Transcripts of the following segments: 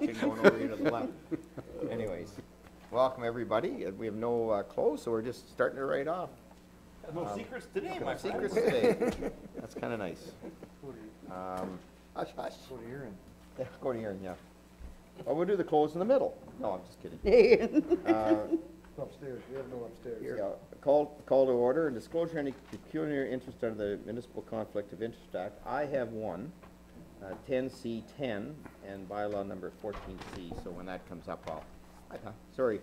watching going over here to the left. Anyways, welcome everybody. We have no clothes, so we're just starting it right off. No secrets today, my No friend. secrets today. That's kind of nice. Hush, hush. Go to urine. Yeah, go to urine, yeah. Well, we'll do the close in the middle. No, I'm just kidding. Upstairs, we have no upstairs. Yeah, call to order and disclosure any pecuniary interest under the Municipal Conflict of Interest Act. I have one, 10C10, and bylaw number 14C, so when that comes up, sorry.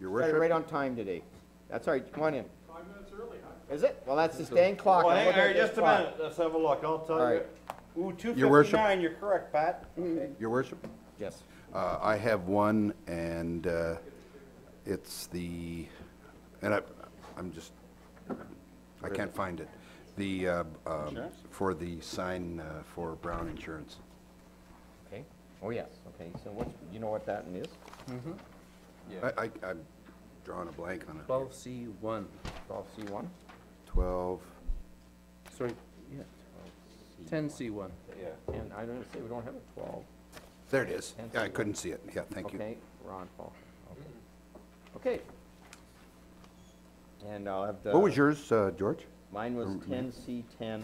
Your Started worship, right on time today. That's all right, come on in. 5 minutes early, huh? Is it? Well, that's the staying clock. Oh, I'm hang looking on at this just a clock. minute. Let's have a look. I'll tell All you. right. Ooh, Your worship. 259, you're correct, Pat. your worship, Yes. I have one, and it's the, and I'm just, I can't find it. The, Insurance? for the sign for Brown Insurance. Okay. Oh, yes, okay. So what, you know what that one is? I'm drawing a blank on it. 12C1. 12C1? 12, Sorry, yeah, 10C1. Yeah. And I don't say we don't have a 12. there it is. Yeah, I couldn't see it. Yeah, thank you. Okay, Ron Paul. Okay. And I'll have the. What was yours, George? Mine was 10C10, and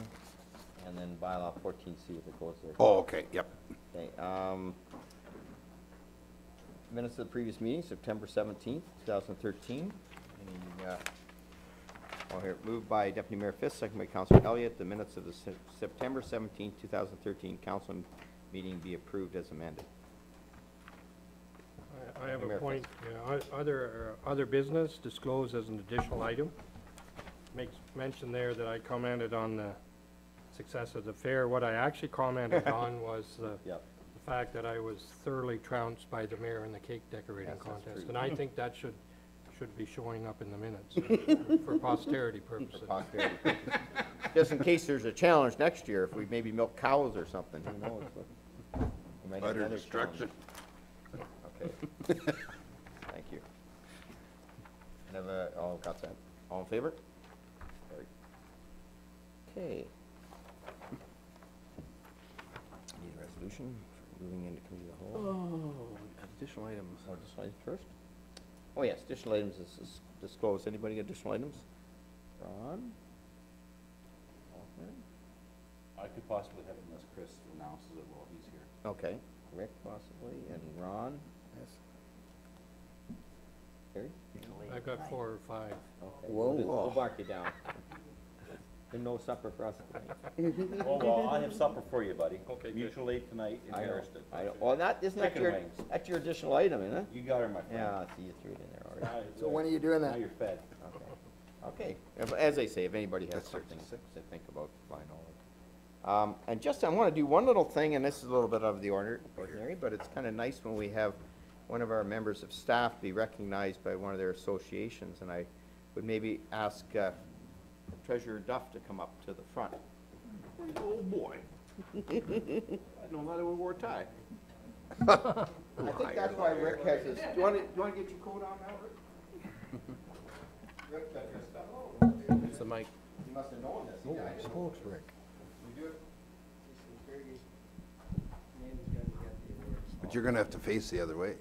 then bylaw 14C if it goes there. Oh, okay, yep. Okay, minutes of the previous meeting, September 17th, 2013. Any, here, moved by Deputy Mayor Fisk, second by Councilor Elliott, the minutes of the September 17th, 2013 council meeting be approved as amended. I have Mayor a point, yeah, other business disclosed as an additional item. Makes mention there that I commented on the success of the fair. What I actually commented on was Yep. the fact that I was thoroughly trounced by the mayor in the cake decorating Yes, that's contest. true. And I think that should be showing up in the minutes for posterity purposes. Posterity. Just in case there's a challenge next year, if we maybe milk cows or something, who knows? We might have Utter another destruction. challenge. Okay. Thank you. And have all got that? All in favor? Carried. Okay. Need a resolution for moving into committee of the whole? Oh, additional items. Or additional items first? Oh, yes, additional items is disclosed. Anybody got additional items? Ron? Hoffman? I could possibly have it unless Chris announces it while he's here. Okay, Rick possibly, and Ron? Yes. Terry? I've got 4 or 5. Okay. Whoa. We'll mark you down. There's no supper for us tonight. Oh, well, I have supper for you, buddy. Okay, good. Mutual aid tonight in I know, Harriston. I know. Well, isn't that Chicken your, wings. that's your additional item, isn't it? You got her, my friend. Yeah, I see you threw it in there already. So when are you doing Now that? you're fed. Okay. As I say, if anybody has something to think about, fine, all. And just, I want to do one little thing, and this is a little bit out of the ordinary, but it's kind of nice when we have one of our members of staff be recognized by one of their associations, and I would maybe ask Treasurer Duff to come up to the front. Oh, boy. I know that I would wear a tie. I think that's why Rick has his, do you want to get your coat on now, Rick? Rick got your stuff. It's the mic. You must have known this. Oh, Yeah, I didn't know. smokes, Rick. We do it. But you're gonna have to face the other way.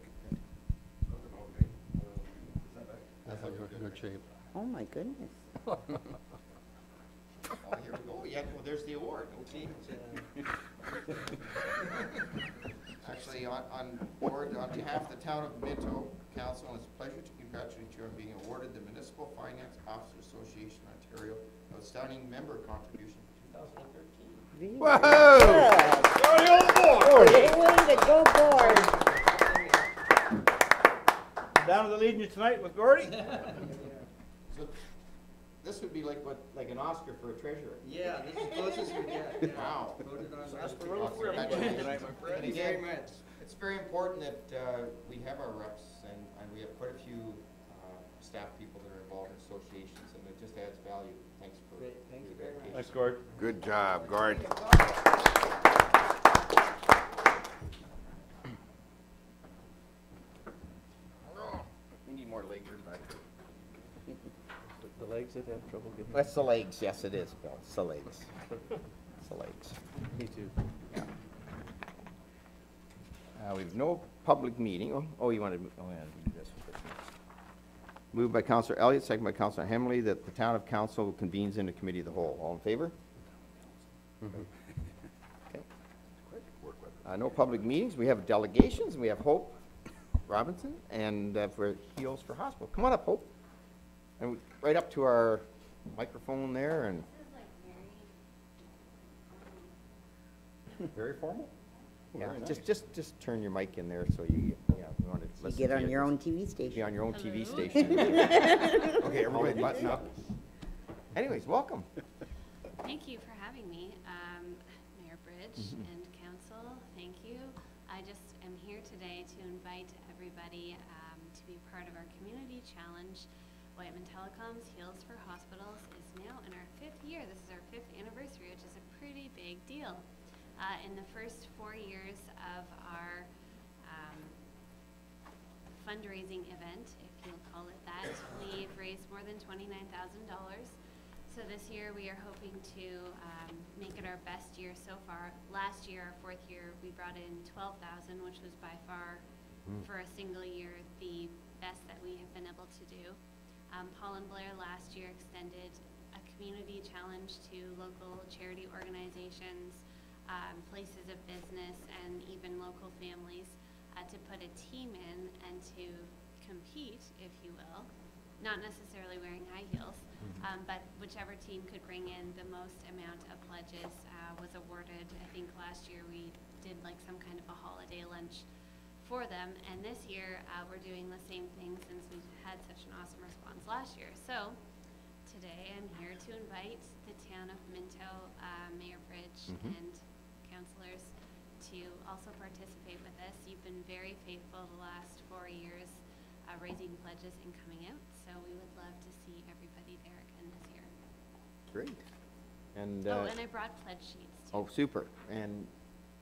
Good shape. Oh, my goodness. Oh, here we go. Yeah, well, there's the award. Okay. Actually, on behalf of the town of Minto Council, it's a pleasure to congratulate you on being awarded the Municipal Finance Officers Association Ontario Outstanding Member Contribution for 2013. Whoa! Way to go, board. Down to the leading you tonight with Gordy? So this would be like what, like an Oscar for a treasurer. Yeah, this is closest we get. Wow. Voted on That's last the week. road we're making tonight, my friend. Thank you very much. It's very important that we have our reps, and we have quite a few staff people that are involved in associations, and it just adds value. Thanks for Great, thank you very much. Thanks, Gord. Good job, Gord. We need more legs back. The legs that have trouble getting. That's the legs, yes it is, Bill, it's the legs. It's the legs. Me too. We have no public meeting. You want to, oh, yeah, we do this one first. Moved by Counselor Elliott, second by Counselor Hemley, that the town of council convenes in a committee of the whole. All in favor? Okay. No public meetings. We have delegations. We have Hope Robinson and for Heals for Hospital. Come on up, Hope. And right up to our microphone there and. Very formal? Yeah, just turn your mic in there so you, yeah, we want to You listen get to on you. your own TV Be station. on your own TV station. Okay, everybody button up. Anyways, welcome. Thank you for having me, Mayor Bridge and council, thank you. I just am here today to invite everybody to be part of our community challenge. Whiteman Telecoms Heals for Hospitals is now in our 5th year. This is our 5th anniversary, which is a pretty big deal. In the first 4 years of our fundraising event, if you'll call it that, we've raised more than $29,000. So this year we are hoping to make it our best year so far. Last year, our 4th year, we brought in $12,000, which was by far, for a single year, the best that we have been able to do. Paul and Blair last year extended a community challenge to local charity organizations, places of business, and even local families to put a team in and to compete, if you will, not necessarily wearing high heels, but whichever team could bring in the most amount of pledges was awarded. I think last year we did like some kind of a holiday lunch for them, and this year we're doing the same thing since we've had such an awesome response last year. So today I'm here to invite the town of Minto, Mayor Bridge, and councilors to also participate with us. You've been very faithful the last 4 years raising pledges and coming out, so we would love to see everybody there again this year. Great. And, and I brought pledge sheets too. oh, super. And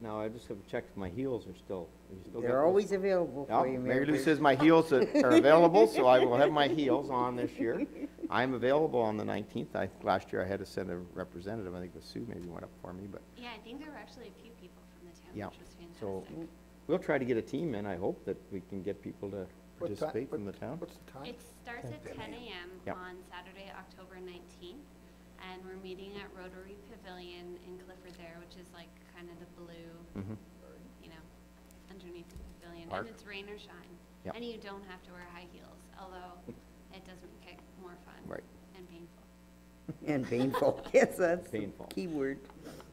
now I just have checked, my heels are still, you still got They're those? always available Yeah, for you, Mary Lou Mary. says my heels are available, so I will have my heels on this year. I'm available on the 19th. Last year I had to send a representative. I think it was Sue maybe went up for me, but Yeah, I think there were actually a few people from the town, yeah. which was So fantastic. we'll try to get a team in. I hope that we can get people to What ti- participate from what- the town. What's the time? It starts at 10 a.m. Yep. on Saturday, October 19th, and we're meeting at Rotary Pavilion in Clifford there, which is like kind of the blue, Mhm. you know, underneath the pavilion. Park. And it's rain or shine. Yep. And you don't have to wear high heels, although it does make it more fun. Right. And painful. And painful, yes, that's the Painful. key word.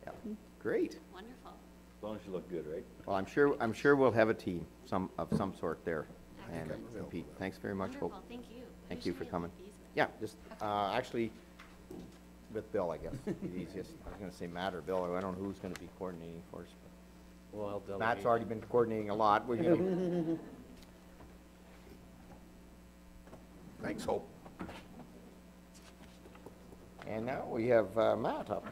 Yeah. Great. Wonderful. As long as you look good, right? Well, I'm sure we'll have a team, of some sort there and Excellent. compete. Thanks very much, Hope. Wonderful, thank you. Thank Who you should for I coming. leave these with? Yeah, just, actually, with Bill, I guess, the easiest. I was gonna say Matt or Bill, I don't know who's gonna be coordinating for us, but Well, I'll delegate. Matt's already been coordinating a lot. We're gonna, Thanks, Hope. and now we have Matt up.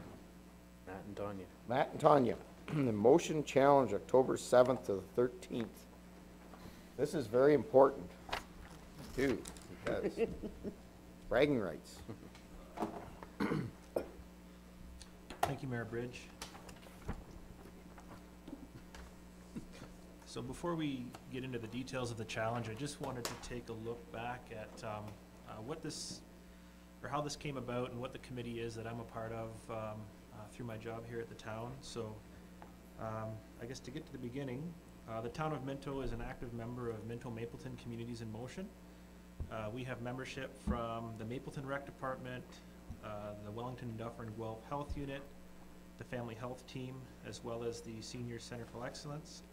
Matt and Tanya. Matt and Tanya, the motion challenge, October 7th to the 13th. This is very important, too, because bragging rights. Thank you, Mayor Bridge. So before we get into the details of the challenge, I just wanted to take a look back at what this, or how this came about and what the committee is that I'm a part of through my job here at the town. So I guess to get to the beginning, the town of Minto is an active member of Minto Mapleton Communities in Motion. We have membership from the Mapleton Rec Department, the Wellington, Dufferin, Guelph Health Unit, the Family Health Team, as well as the Senior Center for Excellence,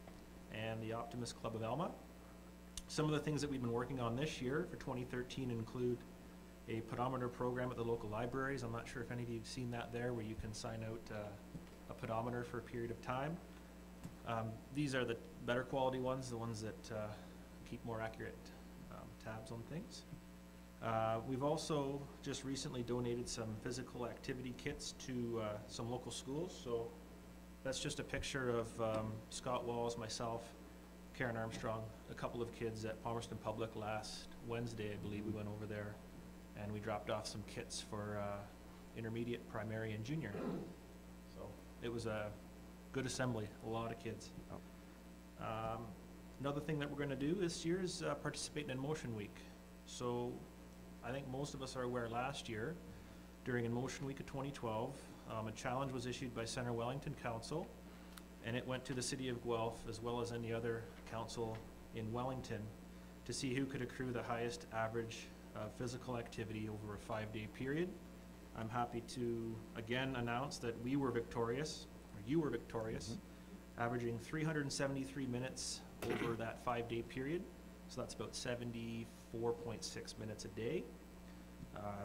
and the Optimist Club of Alma. Some of the things that we've been working on this year for 2013 include a pedometer program at the local libraries. I'm not sure if any of you have seen that there, where you can sign out a pedometer for a period of time. These are the better quality ones, the ones that keep more accurate tabs on things. We've also just recently donated some physical activity kits to some local schools. So that's just a picture of Scott Walls, myself, Karen Armstrong, a couple of kids at Palmerston Public last Wednesday, I believe. We went over there and we dropped off some kits for intermediate, primary, and junior. So it was a good assembly, a lot of kids. Another thing that we're gonna do this year is participate in Motion Week. So I think most of us are aware last year, during Motion Week of 2012, a challenge was issued by Center Wellington Council, and it went to the City of Guelph as well as any other council in Wellington to see who could accrue the highest average physical activity over a 5-day period. I'm happy to again announce that we were victorious, or you were victorious, averaging 373 minutes over that 5-day period. So that's about 74.6 minutes a day.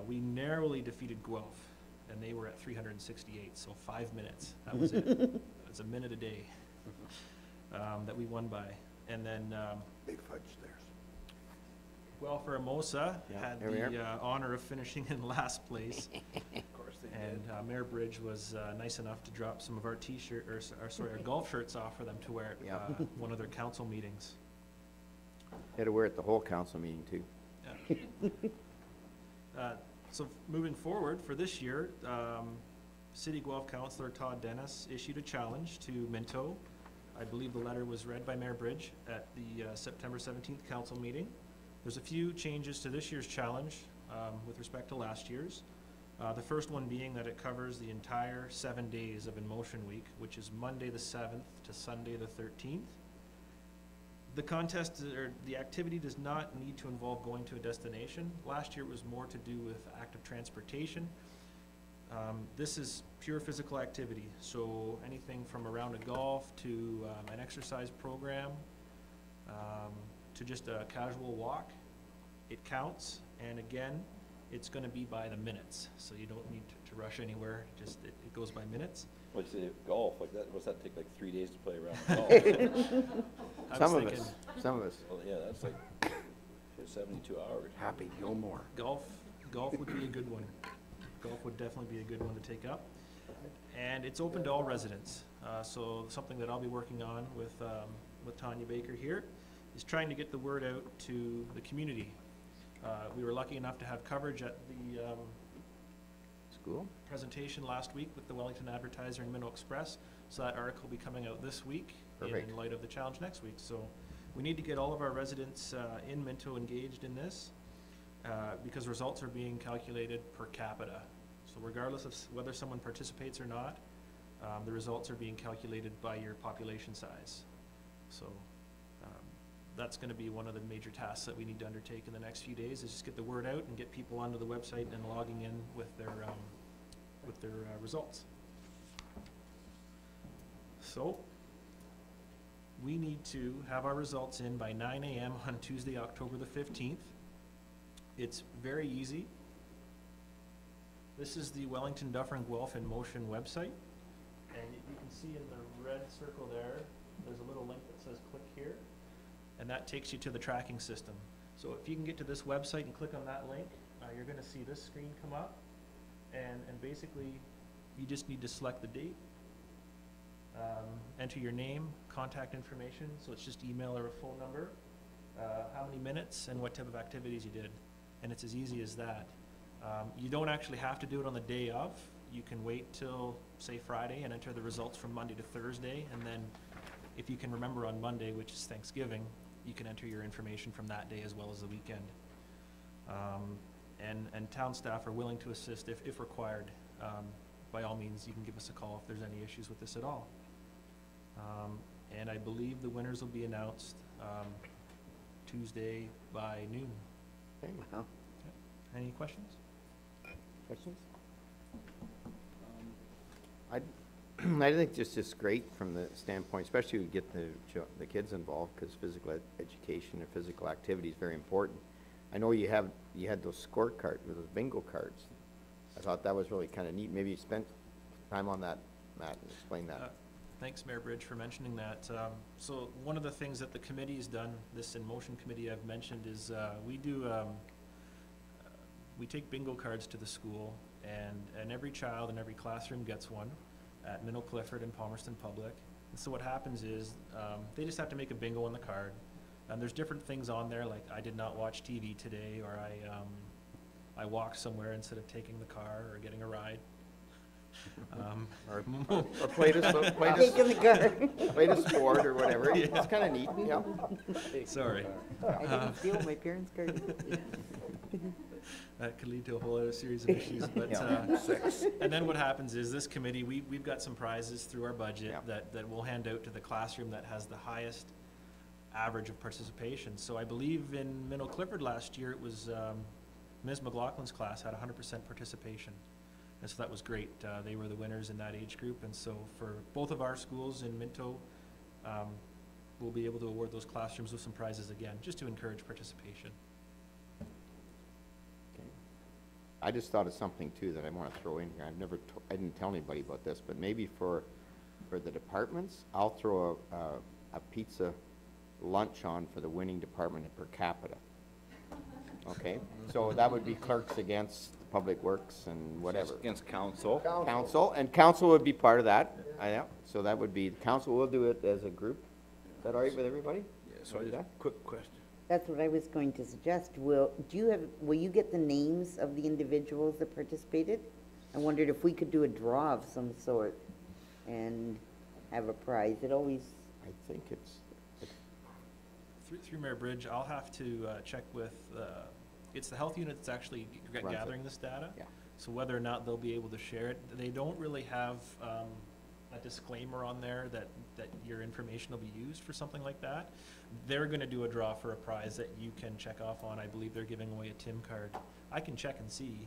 We narrowly defeated Guelph, and they were at 368, so 5 minutes. That was it. It was a minute a day that we won by. And then They fudged theirs. Guelph Hermosa Yeah, had here we the honor of finishing in last place. Of course they And Mayor Bridge was nice enough to drop some of our t-shirt, or sorry, our golf shirts off for them to wear Yeah. at one of their council meetings. Had to wear it the whole council meeting too. So moving forward for this year, City Guelph Councillor Todd Dennis issued a challenge to Minto. I believe the letter was read by Mayor Bridge at the September 17th council meeting. There's a few changes to this year's challenge with respect to last year's. The first one being that it covers the entire 7 days of In Motion Week, which is Monday the 7th to Sunday the 13th. The contest, or the activity, does not need to involve going to a destination. Last year it was more to do with active transportation. This is pure physical activity, so anything from a round of golf to an exercise program to just a casual walk, it counts. And again, it's going to be by the minutes, so you don't need to rush anywhere. Just it goes by minutes. Like say golf, like that, what's that take, like 3 days to play around golf? I was Some of thinking us, some of us. Well, yeah, that's like 72 hours. Happy Gilmore. golf would be a good one. Golf would definitely be a good one to take up. And it's open to all residents. So something that I'll be working on with Tanya Baker here is trying to get the word out to the community. We were lucky enough to have coverage at the School? presentation last week with the Wellington Advertiser and Minto Express. So that article will be coming out this week Perfect. in light of the challenge next week. So we need to get all of our residents in Minto engaged in this because results are being calculated per capita. So regardless of whether someone participates or not, the results are being calculated by your population size. So that's going to be one of the major tasks that we need to undertake in the next few days, is just get the word out and get people onto the website and logging in with their results. So we need to have our results in by 9 a.m. on Tuesday, October the 15th. It's very easy. This is the Wellington Dufferin Guelph in Motion website, and you can see in the red circle there's a little link that says click here, and that takes you to the tracking system. So if you can get to this website and click on that link, you're going to see this screen come up, and basically you just need to select the date, enter your name, contact information, so it's just email or a phone number, how many minutes, and what type of activities you did, and it's as easy as that. You don't actually have to do it on the day of. You can wait till, say, Friday and enter the results from Monday to Thursday, and then if you can remember on Monday, which is Thanksgiving, you can enter your information from that day as well as the weekend. And town staff are willing to assist if required. By all means, you can give us a call if there's any issues with this at all. And I believe the winners will be announced Tuesday by noon. Okay, Wow. Any questions? questions? I think this is great from the standpoint, especially to get the kids involved, because physical education and physical activity is very important. I know you had those scorecards, those bingo cards. I thought that was really kind of neat. Maybe you spent time on that, Matt, and explain that. Thanks, Mayor Bridge, for mentioning that. So one of the things that the committee has done, this In Motion committee I've mentioned, is we take bingo cards to the school, and every child in every classroom gets one at Minto Clifford and Palmerston Public. And so what happens is they just have to make a bingo on the card. And there's different things on there, like I did not watch TV today, or I walked somewhere instead of taking the car or getting a ride. Or played a Taking the car. played a sport or whatever. It's kind of neat, yeah. Sorry. I didn't steal my parents' car. That could lead to a whole other series of issues, but, and then what happens is this committee, we've got some prizes through our budget Yeah. that we'll hand out to the classroom that has the highest average of participation. So I believe in Minto Clifford last year, it was, Ms. McLaughlin's class had 100% participation. And so that was great. They were the winners in that age group, and so for both of our schools in Minto, we'll be able to award those classrooms with some prizes again, just to encourage participation. I just thought of something too that I want to throw in here. I didn't tell anybody about this, but maybe for the departments, I'll throw a pizza lunch on for the winning department per capita. Okay, so that would be clerks against Public Works and whatever. Against council. And council would be part of that. Yeah, so that would be, council will do it as a group. Is that all right with everybody? Yeah, so just quick question. That's what I was going to suggest. Will you get the names of the individuals that participated? I wondered if we could do a draw of some sort and have a prize. It always, I think it's Through Mayor Bridge, I'll have to check with, it's the health unit that's actually Runs it. gathering this data. Yeah. So whether or not they'll be able to share it, they don't really have a disclaimer on there that your information will be used for something like that. They're gonna do a draw for a prize that you can check off on. I believe they're giving away a TIM card. I can check and see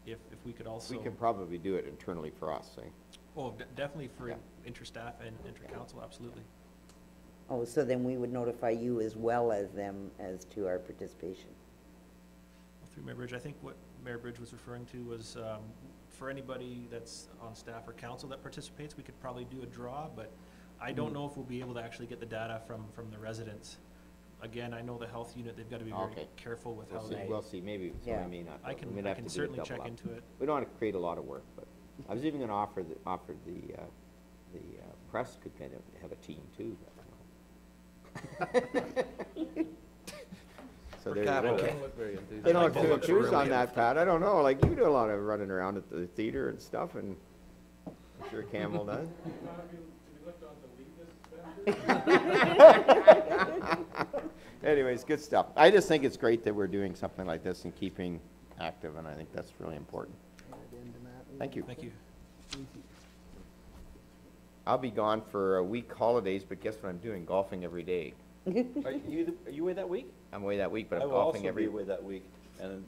if we could also. we can probably do it internally for us, eh? Oh, definitely for Yeah. interstaff and intercouncil, absolutely. oh, so then we would notify you as well as them as to our participation. Through Mayor Bridge, I think what Mayor Bridge was referring to was, for anybody that's on staff or council that participates, we could probably do a draw, but I don't know if we'll be able to actually get the data from the residents. Again, I know the health unit, they've got to be very Okay. careful with We'll how see, they. we'll see, maybe, so Yeah. I may not. I we can, may I have can to do it certainly double check up. into it. We don't want to create a lot of work, but I was even gonna offer the press could kind of have a team too. So there you go. You know, to choose on that, Pat, I don't know, like you do a lot of running around at the theater and stuff, and I'm sure Campbell does. Anyways, good stuff. I just think it's great that we're doing something like this and keeping active, and I think that's really important. Thank you. Thank you. I'll be gone for a week holidays, but guess what I'm doing? Golfing every day. Are you away that week? I'm away that week, but I I'm will golfing also every, be away that week, and.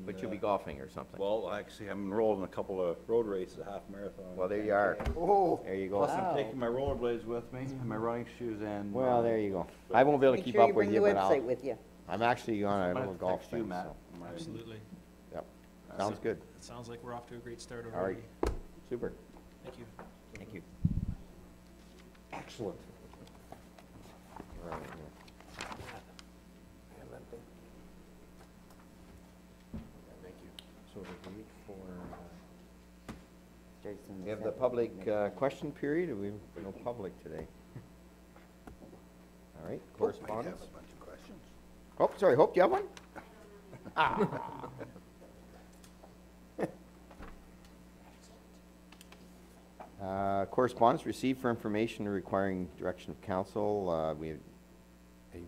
but you'll be golfing or something. Well, actually, I'm enrolled in a couple of road races, a half marathon. Well, there you are. Oh, There you go. Plus, Wow. I'm taking my rollerblades with me, and my running shoes, and. Well, there you go. I won't be able to Make keep sure up you with bring you, the but website with you. I'm actually on a I'm gonna little golf text you, thing, Matt. so, Absolutely. yep. Sounds good. It sounds like we're off to a great start All right. already. Super. Thank you. Thank you. excellent. Right here. Thank you. So the date for, Starts on we have the 7th. public question period, and we have no public today. All right, Hope might have correspondence. a bunch of questions. Oh, sorry, Hope, do you have one? Correspondence received for information requiring direction of council. We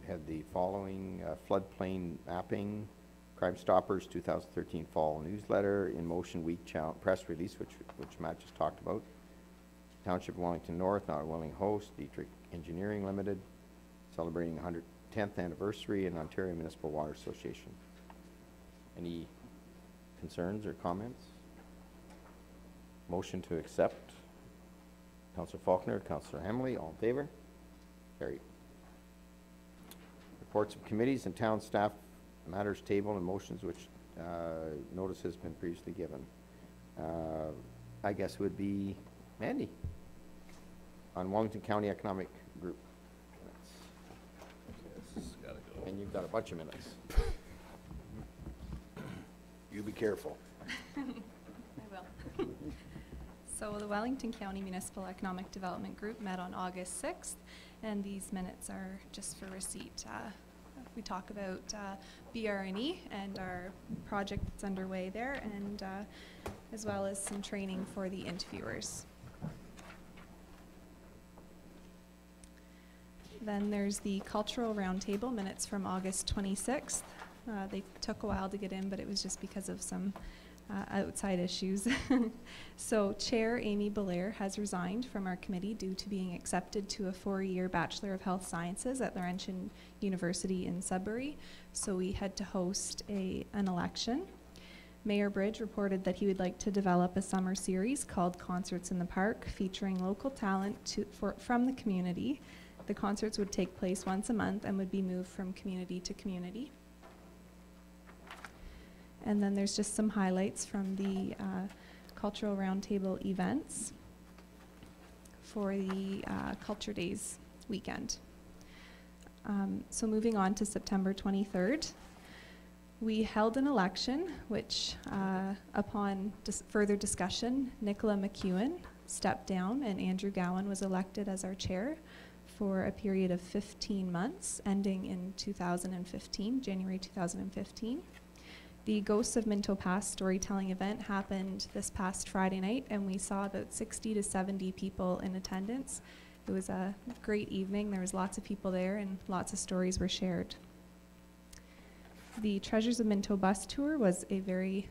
had the following floodplain mapping, Crime Stoppers 2013 fall newsletter, In Motion Week press release, which Matt just talked about. Township of Wellington North, not a willing host, Dietrich Engineering Limited, celebrating 110th anniversary, and Ontario Municipal Water Association. Any concerns or comments? Motion to accept. Councillor Faulkner, Councillor Hamley, all in favor? Carried. Reports of committees and town staff matters table and motions which notice has been previously given. I guess would be Mandy on Wellington County Economic Group. And you've got a bunch of minutes. You be careful. I will. So the Wellington County Municipal Economic Development Group met on August 6th, and these minutes are just for receipt. we talk about BRNE and our project that's underway there, and as well as some training for the interviewers. Then there's the cultural roundtable minutes from August 26th. They took a while to get in, but it was just because of some outside issues. So Chair Amy Belair has resigned from our committee due to being accepted to a 4-year Bachelor of Health Sciences at Laurentian University in Sudbury. So we had to host an election. Mayor Bridge reported that he would like to develop a summer series called Concerts in the Park, featuring local talent from the community. The concerts would take place once a month and would be moved from community to community. And then there's just some highlights from the Cultural Roundtable events for the Culture Days weekend. So moving on to September 23rd, we held an election, which upon further discussion, Nicola McEwen stepped down and Andrew Gowan was elected as our chair for a period of 15 months, ending in 2015, January 2015. The Ghosts of Minto Pass storytelling event happened this past Friday night, and we saw about 60 to 70 people in attendance. It was a great evening. There was lots of people there, and lots of stories were shared. The Treasures of Minto bus tour was a very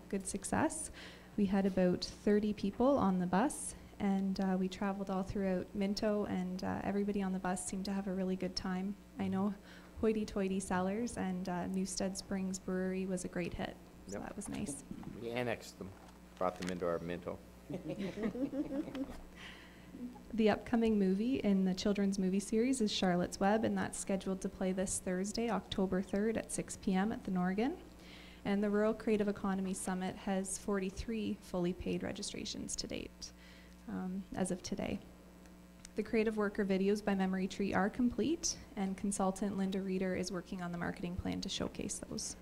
good success. We had about 30 people on the bus, and we traveled all throughout Minto, and everybody on the bus seemed to have a really good time. I know Hoity Toity Cellars and Newstead Springs Brewery was a great hit, so Yep. that was nice. We annexed them, brought them into our Minto. The upcoming movie in the children's movie series is Charlotte's Web, and that's scheduled to play this Thursday, October 3rd at 6 p.m. at the Norgan. And the Rural Creative Economy Summit has 43 fully paid registrations to date, as of today. The creative worker videos by Memory Tree are complete, and consultant Linda Reeder is working on the marketing plan to showcase those.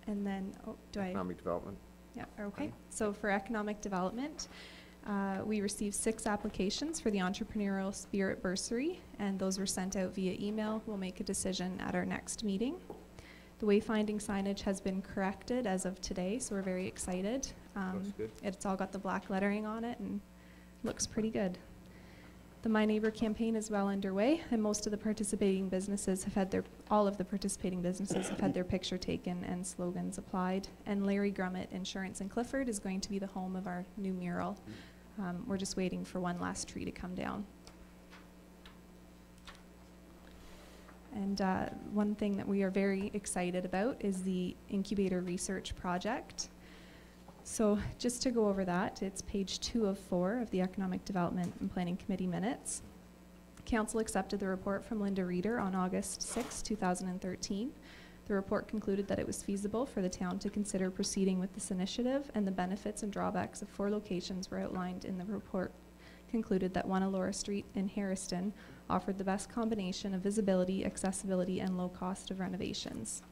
And then, Economic development. Yeah, okay. So for economic development, we received 6 applications for the Entrepreneurial Spirit Bursary, and those were sent out via email. We'll make a decision at our next meeting. The wayfinding signage has been corrected as of today, so we're very excited. Looks good. It's all got the black lettering on it and looks pretty good. The My Neighbor campaign is well underway, and most of the participating businesses have had all of the participating businesses have had their picture taken and slogans applied. And Larry Grummett Insurance in Clifford is going to be the home of our new mural. We're just waiting for one last tree to come down. And one thing that we are very excited about is the Incubator Research Project. So just to go over that, it's page 2 of 4 of the Economic Development and Planning Committee minutes. Council accepted the report from Linda Reeder on August 6, 2013. The report concluded that it was feasible for the town to consider proceeding with this initiative, and the benefits and drawbacks of 4 locations were outlined in the report. Concluded that 1 Elora Street in Harriston offered the best combination of visibility, accessibility, and low cost of renovations.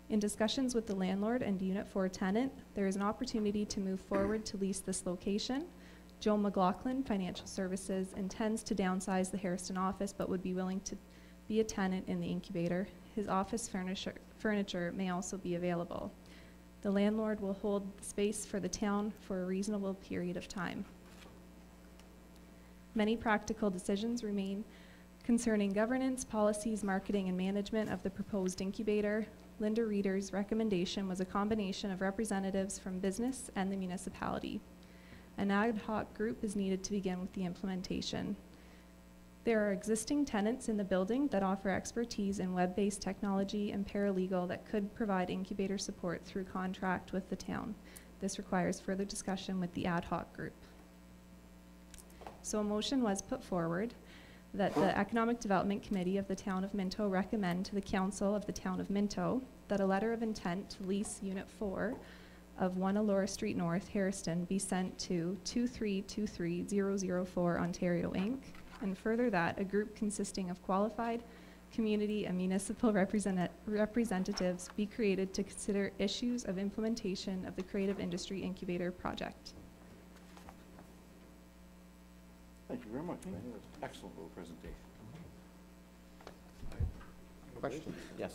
In discussions with the landlord and Unit 4 tenant, there is an opportunity to move forward to lease this location. Joe McLaughlin Financial Services intends to downsize the Harriston office, but would be willing to be a tenant in the incubator. His office furniture may also be available. The landlord will hold space for the town for a reasonable period of time. Many practical decisions remain concerning governance, policies, marketing, and management of the proposed incubator. Linda Reeder's recommendation was a combination of representatives from business and the municipality. An ad hoc group is needed to begin with the implementation. There are existing tenants in the building that offer expertise in web-based technology and paralegal that could provide incubator support through contract with the town. This requires further discussion with the ad hoc group. So a motion was put forward that the Economic Development Committee of the Town of Minto recommend to the Council of the Town of Minto that a letter of intent to lease Unit 4 of 1 Elora Street North, Harriston, be sent to 2323004 Ontario Inc., and further that a group consisting of qualified community and municipal representatives be created to consider issues of implementation of the Creative Industry Incubator project. Thank you very much, man. It was an excellent little presentation. Questions? Yes.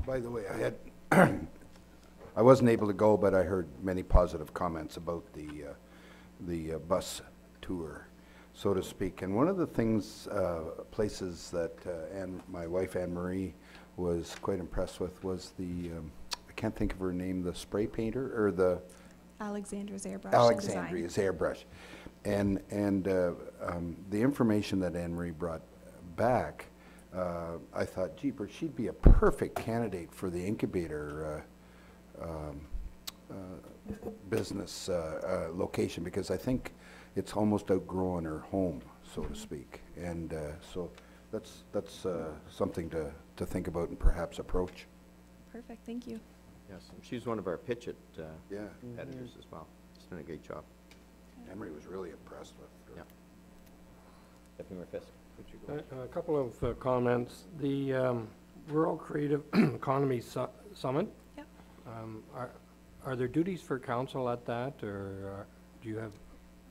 By the way, I had, I wasn't able to go, but I heard many positive comments about the bus tour, so to speak. And one of the things, places that my wife Anne Marie was quite impressed with was the, I can't think of her name, the spray painter, or the Alexandra's Airbrush Design. Alexandria's airbrush. And the information that Anne Marie brought back, I thought, jeepers, she'd be a perfect candidate for the incubator business location, because I think it's almost outgrown her home, so to speak. And so that's something to think about and perhaps approach. Perfect, thank you. Yes, she's one of our pitch it Yeah, editors as well. She's done a great job. Anne Marie was really impressed with her. Yeah. Deputy Mayor Fisk, would you go? A couple of comments. The Rural Creative Economy Summit. Yep. Are there duties for council at that, or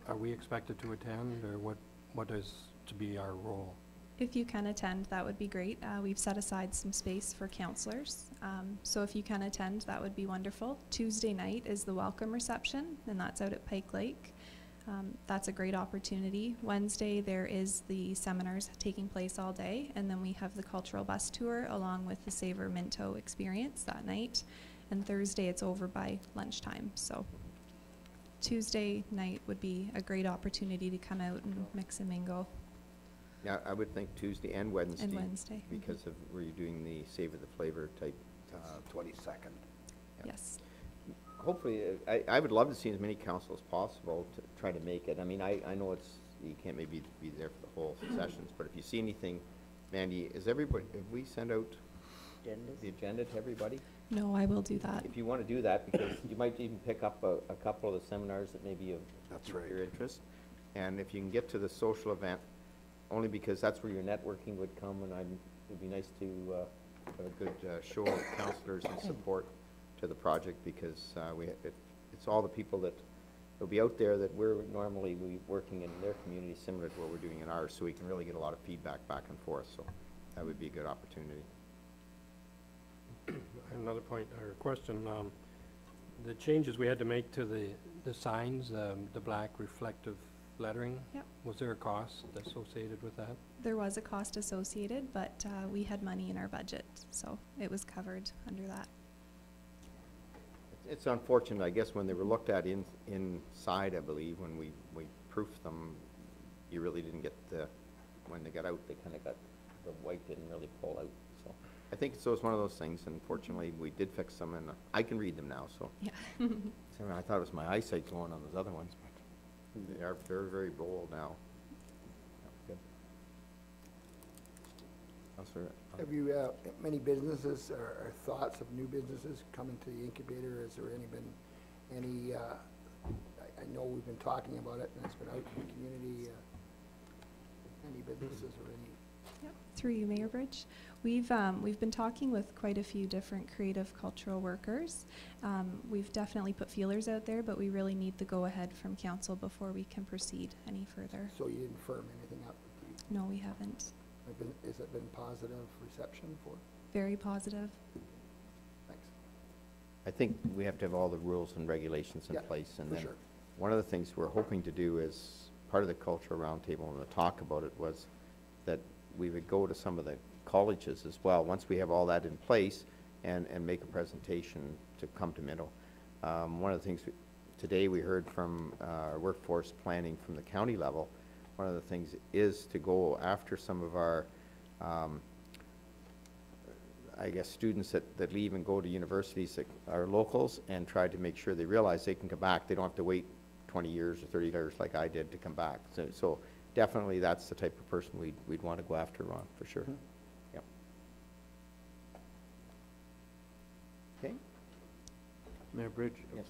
are we expected to attend, or what is to be our role? If you can attend, that would be great. We've set aside some space for counselors. So if you can attend, that would be wonderful. Tuesday night is the welcome reception, and that's out at Pike Lake. That's a great opportunity. Wednesday, there is the seminars taking place all day, and then we have the cultural bus tour along with the Savor Minto experience that night. And Thursday, it's over by lunchtime. So Tuesday night would be a great opportunity to come out and mix and mingle. Yeah, I would think Tuesday and Wednesday. And Wednesday. Because of where you're doing the Savor the Flavor type. 22nd. Yeah. Yes. Hopefully, I would love to see as many council as possible to try to make it. I mean, I know you can't maybe be there for the whole sessions, but if you see anything, Mandy, have we sent out the agenda to everybody? No, I will do that. If you want to do that, because you might even pick up a couple of the seminars that may be of That's right. your interest. And if you can get to the social event, only because that's where your networking would come, and it'd be nice to have a good show of counselors and support to the project, because it's all the people that will be out there that we're normally working in their community similar to what we're doing in ours, so we can really get a lot of feedback back and forth, so that would be a good opportunity. Another point or question, the changes we had to make to the signs, the black reflective lettering. Yep. Was there a cost associated with that? There was a cost associated, but we had money in our budget, so it was covered under that. It's unfortunate, I guess, when they were looked at inside, I believe, when we proofed them, you really didn't get when they got out, they kind of got, the white didn't really pull out, so. I think it's one of those things, and fortunately, we did fix them, and I can read them now, so. Yeah. I thought it was my eyesight going on those other ones, but they are very, very bold now. Yeah, good. Councillor, Have you, many businesses or thoughts of new businesses coming to the incubator? Has there been any, I know we've been talking about it and it's been out in the community, any businesses or any? Yep. Through you, Mayor Bridge. We've been talking with quite a few different creative cultural workers. We've definitely put feelers out there, but we really need the go-ahead from council before we can proceed any further. So you didn't firm anything up with the? No, we haven't. Has it been positive reception for? Very positive. Thanks. I think we have to have all the rules and regulations in Yeah, place, and for then sure. one of the things we're hoping to do is, part of the cultural roundtable and the talk about it was that we would go to some of the colleges as well, once we have all that in place, and make a presentation to come to Minto. One of the things today we heard from our workforce planning from the county level, one of the things is to go after some of our, I guess, students that leave and go to universities that are locals, and try to make sure they realize they can come back. They don't have to wait 20 years or 30 years like I did to come back. So definitely that's the type of person we'd want to go after, Ron, for sure. Yep. Okay? Mayor Bridge? Yes.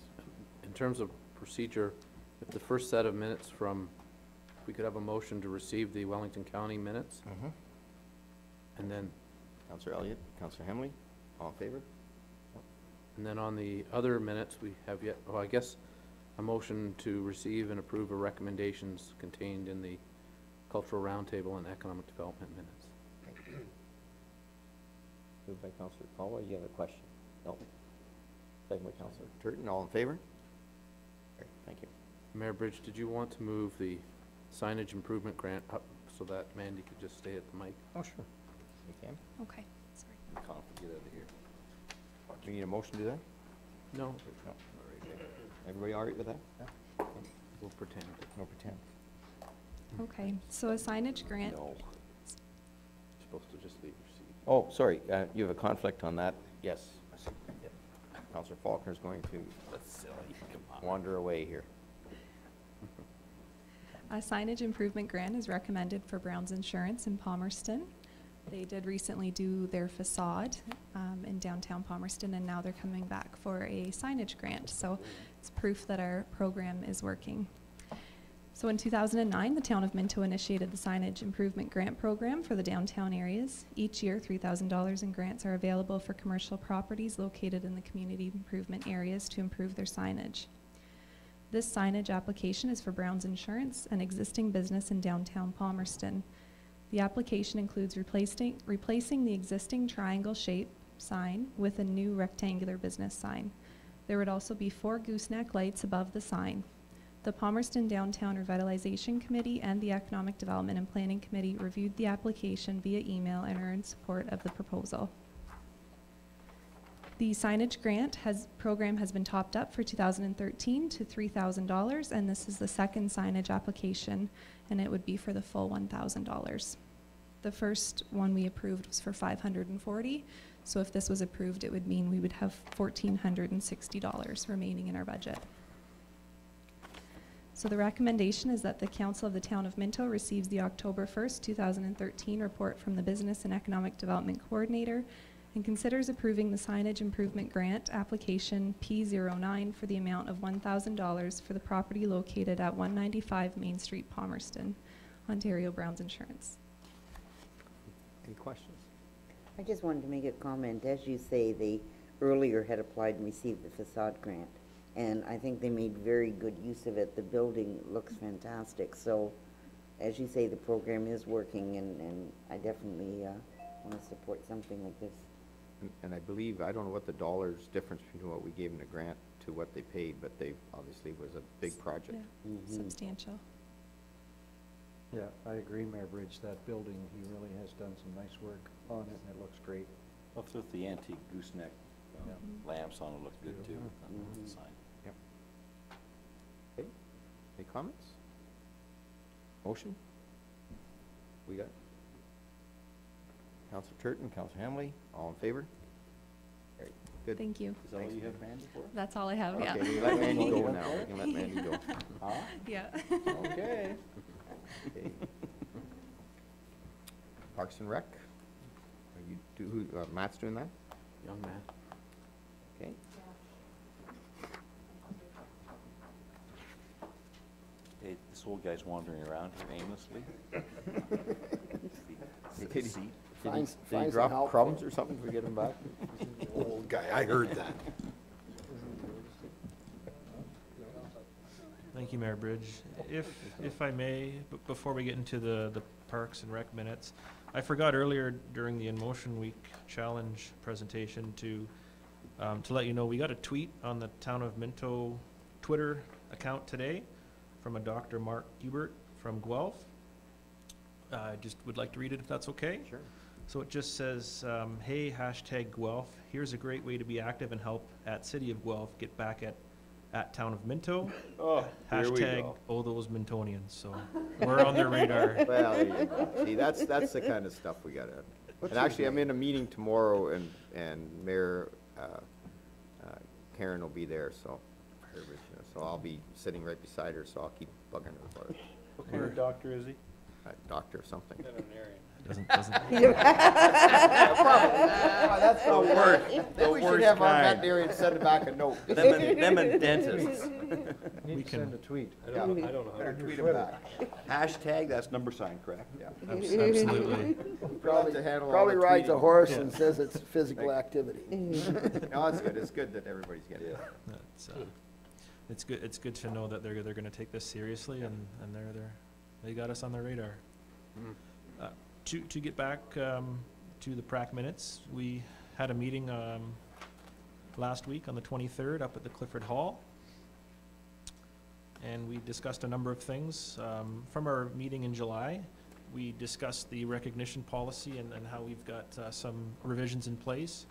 In terms of procedure, if the first set of minutes we could have a motion to receive the Wellington County minutes, and then Councillor Elliott, Councillor Hemley, all in favor? on the other minutes, we have yet, well, I guess, a motion to receive and approve of recommendations contained in the Cultural Roundtable and Economic Development minutes. Moved by Councillor Caldwell, you have a question? No. Second by Councillor Turton, all in favor? Great, thank you. Mayor Bridge, did you want to move the signage improvement grant up so that Mandy could just stay at the mic? Oh, sure. We can. Okay, sorry. Get out of here. We need a motion to do that? No, No. Everybody all right with that? we'll pretend. No pretend. Okay, so a signage grant, No. You're supposed to just leave your seat. Oh, sorry, you have a conflict on that? Yes. Yep. Councillor Faulkner's going to wander away here. a signage improvement grant is recommended for Brown's Insurance in Palmerston. They did recently do their facade in downtown Palmerston, and now they're coming back for a signage grant. So it's proof that our program is working. So in 2009, the town of Minto initiated the signage improvement grant program for the downtown areas. Each year, $3,000 in grants are available for commercial properties located in the community improvement areas to improve their signage. This signage application is for Brown's Insurance, an existing business in downtown Palmerston. The application includes replacing the existing triangle-shaped sign with a new rectangular business sign. There would also be 4 gooseneck lights above the sign. The Palmerston Downtown Revitalization Committee and the Economic Development and Planning Committee reviewed the application via email and are in support of the proposal. The signage grant program has been topped up for 2013 to $3,000, and this is the second signage application, and it would be for the full $1,000. The first one we approved was for $540, so if this was approved, it would mean we would have $1,460 remaining in our budget. So the recommendation is that the Council of the Town of Minto receives the October 1st, 2013 report from the Business and Economic Development Coordinator and considers approving the signage improvement grant application P09 for the amount of $1,000 for the property located at 195 Main Street, Palmerston, Ontario Brown's Insurance. Any questions? I just wanted to make a comment. As you say, they earlier had applied and received the facade grant, and I think they made very good use of it. The building looks fantastic. So, as you say, the program is working, and I definitely want to support something like this. And I believe, I don't know what the dollars difference between what we gave them the grant to what they paid, but they obviously was a big project. Yeah, substantial. Yeah, I agree, Mayor Bridge, that building, he really has done some nice work on it, and it looks great. Looks with the antique gooseneck Yeah. lamps on it, looked good too, on the sign. Okay, any comments? Motion? We got Councillor Turton, Councillor Hamley, all in favor? Very good. Thank you. Is that all you have, Mandy, for us? That's all I have, yeah. Okay, we let Mandy go now. We can let Mandy go. Huh? Yeah. Okay. Okay. Parks and Rec? Are you, Matt's doing that? Young man. Okay. Hey, this old guy's wandering around here aimlessly. Did he, Finds did he it drop helpful. crumbs or something to get him back? Old guy, I heard that. Thank you, Mayor Bridge. If I may, before we get into the Parks and Rec minutes, I forgot earlier during the In Motion Week Challenge presentation to let you know, we got a tweet on the Town of Minto Twitter account today from a Dr. Mark Hubert from Guelph. I just would like to read it if that's okay. Sure. So it just says, hey, hashtag Guelph, here's a great way to be active and help at City of Guelph get back at Town of Minto. Oh, here we Hashtag, go. oh, those Mintonians. So we're on their radar. Well, there you go. See, that's the kind of stuff we gotta, and actually, I'm in a meeting tomorrow, and Mayor Karen will be there, so, so I'll be sitting right beside her, so I'll keep bugging her about it. What kind of doctor is he? Doctor or something. Doesn't That's the worst. Then we should worst have our kind. veterinarian send back a note. Them and dentists. Need We to can- send a tweet. I don't know how to tweet him back. Hashtag, that's number sign, correct? Yeah. Absolutely. Probably to handle all Probably the rides a tweeting. horse and says it's physical activity. No, it's good. It's good that everybody's getting it. That's, it's good to know that they're gonna take this seriously, and they got us on their radar. To get back to the PrAC minutes, we had a meeting last week on the 23rd up at the Clifford Hall, and we discussed a number of things. From our meeting in July, we discussed the recognition policy and how we've got some revisions in place.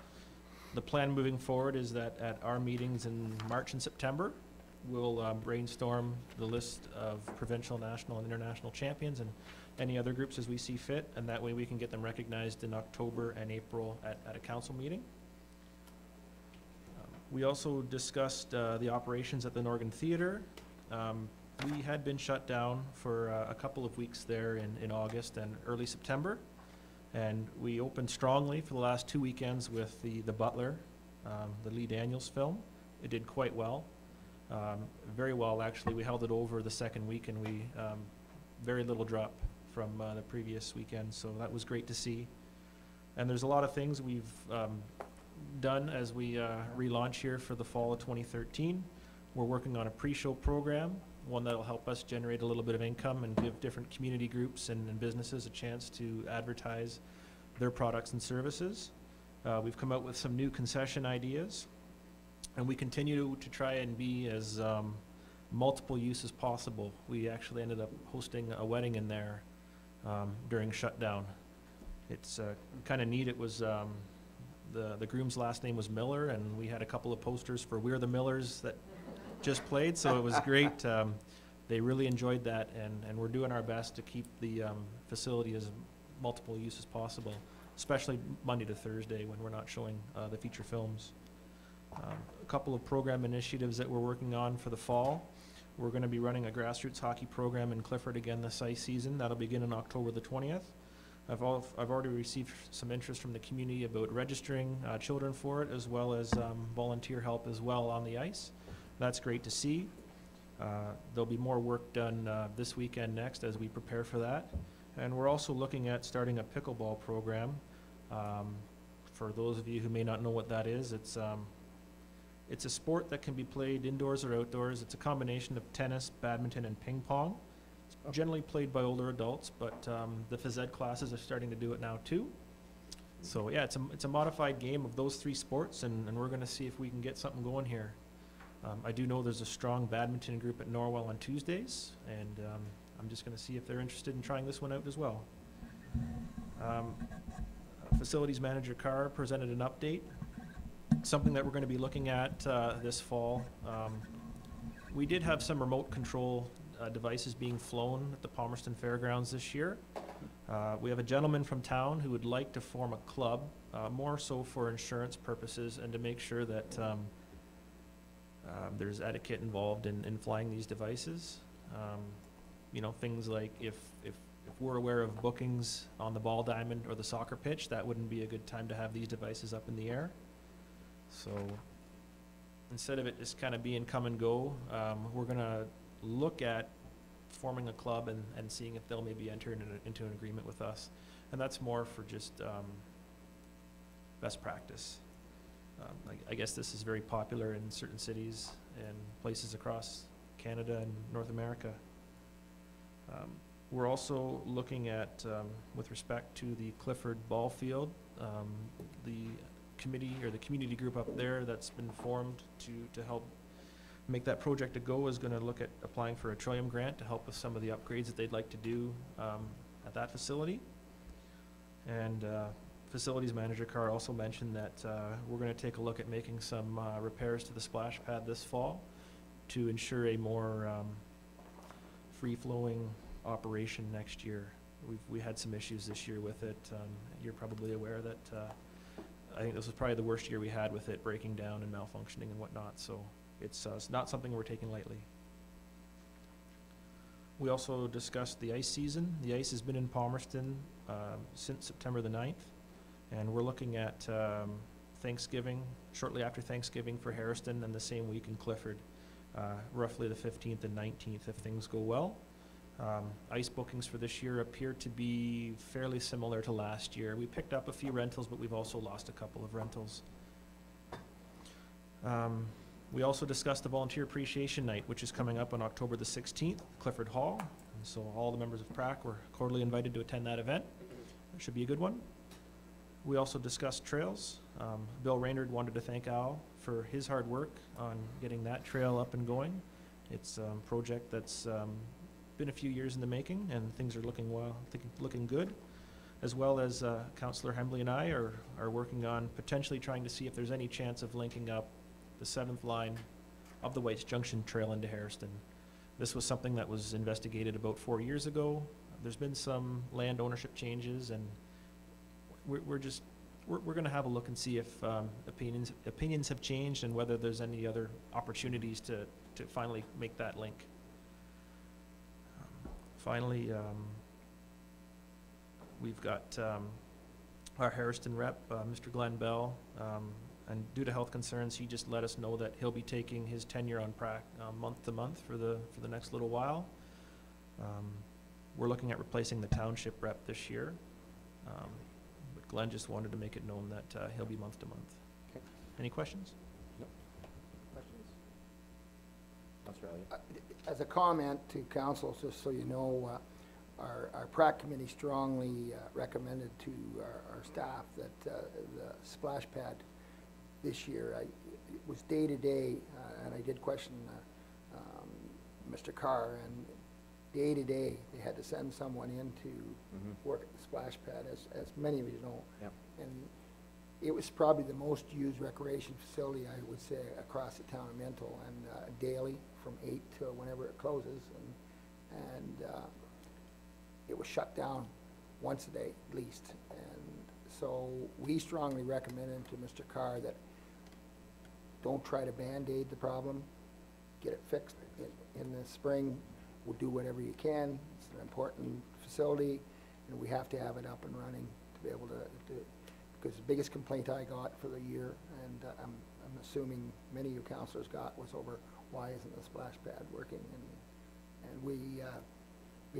The plan moving forward is that at our meetings in March and September, we'll brainstorm the list of provincial, national, and international champions and any other groups as we see fit, and that way we can get them recognized in October and April at a council meeting. We also discussed the operations at the Norgan Theatre. We had been shut down for a couple of weeks there in August and early September, and we opened strongly for the last 2 weekends with the Butler, the Lee Daniels film. It did quite well, very well actually. We held it over the second week, and we very little drop from the previous weekend, so that was great to see. And there's a lot of things we've done as we relaunch here for the fall of 2013. We're working on a pre-show program, one that'll help us generate a little bit of income and give different community groups and businesses a chance to advertise their products and services. We've come out with some new concession ideas, and we continue to try and be as multiple use as possible. We actually ended up hosting a wedding in there during shutdown. It's kind of neat. It was the groom's last name was Miller, and we had a couple of posters for We're the Millers that just played, so it was great. They really enjoyed that, and we're doing our best to keep the facility as multiple use as possible, especially Monday to Thursday when we're not showing the feature films. A couple of program initiatives that we're working on for the fall. We're going to be running a grassroots hockey program in Clifford again this ice season. That'll begin on October the 20th. I've already received some interest from the community about registering children for it, as well as volunteer help as well on the ice. That's great to see. There'll be more work done this weekend next as we prepare for that. And we're also looking at starting a pickleball program. For those of you who may not know what that is, it's a sport that can be played indoors or outdoors. It's a combination of tennis, badminton, and ping pong. It's generally played by older adults, but the phys ed classes are starting to do it now too. So yeah, it's a modified game of those three sports, and we're going to see if we can get something going here. I do know there's a strong badminton group at Norwell on Tuesdays, and I'm just going to see if they're interested in trying this one out as well. Facilities Manager Carr presented an update, something that we're going to be looking at this fall. We did have some remote control devices being flown at the Palmerston Fairgrounds this year. We have a gentleman from town who would like to form a club, more so for insurance purposes and to make sure that there's etiquette involved in flying these devices. You know, things like if we're aware of bookings on the ball diamond or the soccer pitch, that wouldn't be a good time to have these devices up in the air. So instead of it just kind of being come and go, we're going to look at forming a club and seeing if they'll maybe enter into an agreement with us. And that's more for just best practice. I guess this is very popular in certain cities and places across Canada and North America. We're also looking at, with respect to the Clifford ball field, the committee or the community group up there that's been formed to help make that project a go is going to look at applying for a Trillium grant to help with some of the upgrades that they'd like to do at that facility. And Facilities Manager Carr also mentioned that we're going to take a look at making some repairs to the splash pad this fall to ensure a more free-flowing operation next year. We had some issues this year with it. You're probably aware that I think this was probably the worst year we had with it breaking down and malfunctioning and whatnot, so it's not something we're taking lightly. We also discussed the ice season. The ice has been in Palmerston since September the 9th, and we're looking at Thanksgiving, shortly after Thanksgiving for Harriston, and the same week in Clifford, roughly the 15th and 19th if things go well. Ice bookings for this year appear to be fairly similar to last year. We picked up a few rentals, but we've also lost a couple of rentals. We also discussed the Volunteer Appreciation Night, which is coming up on October the 16th, Clifford Hall. And so all the members of PRAC were cordially invited to attend that event. It should be a good one. We also discussed trails. Bill Raynard wanted to thank Al for his hard work on getting that trail up and going. It's a project that's been a few years in the making, and things are looking well, looking good. As well as Councillor Hembley and I are working on potentially trying to see if there's any chance of linking up the 7th line of the White's Junction Trail into Harrison. This was something that was investigated about 4 years ago. There's been some land ownership changes, and we're gonna have a look and see if opinions have changed and whether there's any other opportunities to finally make that link. Finally, we've got our Harrison rep, Mr. Glenn Bell, and due to health concerns, he just let us know that he'll be taking his tenure on PRAC month to month for the next little while. We're looking at replacing the township rep this year, but Glenn just wanted to make it known that he'll be month to month. Okay. Any questions? No. Questions? Councillor Elliott? As a comment to council, just so you know, our PRAC committee strongly recommended to our staff that the splash pad this year, it was day to day, and I did question Mr. Carr, and day to day, they had to send someone in to work at the splash pad, as many of you know. Yep. And it was probably the most used recreation facility, I would say, across the town of Minto, and daily from 8 to whenever it closes, and it was shut down once a day at least. And so we strongly recommended to Mr. Carr that don't try to Band-Aid the problem, get it fixed in the spring. We'll do whatever you can. It's an important facility, and we have to have it up and running to be able to because the biggest complaint I got for the year, and I'm assuming many of you councillors got, was over why isn't the splash pad working, and we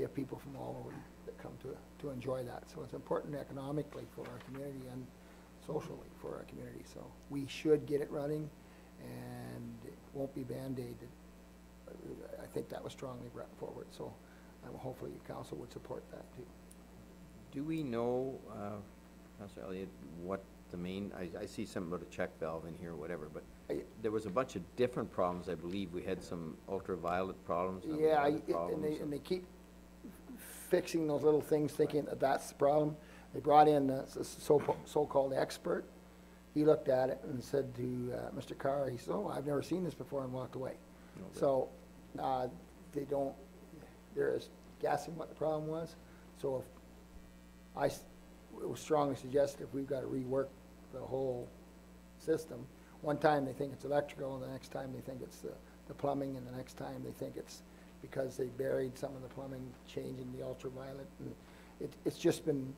have people from all over that come to enjoy that. So it's important economically for our community and socially for our community. So we should get it running, and it won't be Band-Aided. I think that was strongly brought forward, so hopefully council would support that too. Do we know, Councillor Elliott, what the main, I see something about a check valve in here or whatever, but there was a bunch of different problems. I believe we had some ultraviolet problems. Yeah, and they keep fixing those little things, thinking that that's the problem. They brought in a so-called expert. He looked at it and said to Mr. Carr, he said, "Oh, I've never seen this before," and walked away. So they're just guessing what the problem was. So if it was strongly suggested if we've got to rework the whole system. One time they think it's electrical, and the next time they think it's the plumbing, and the next time they think it's because they buried some of the plumbing, changing the ultraviolet. And it's just been,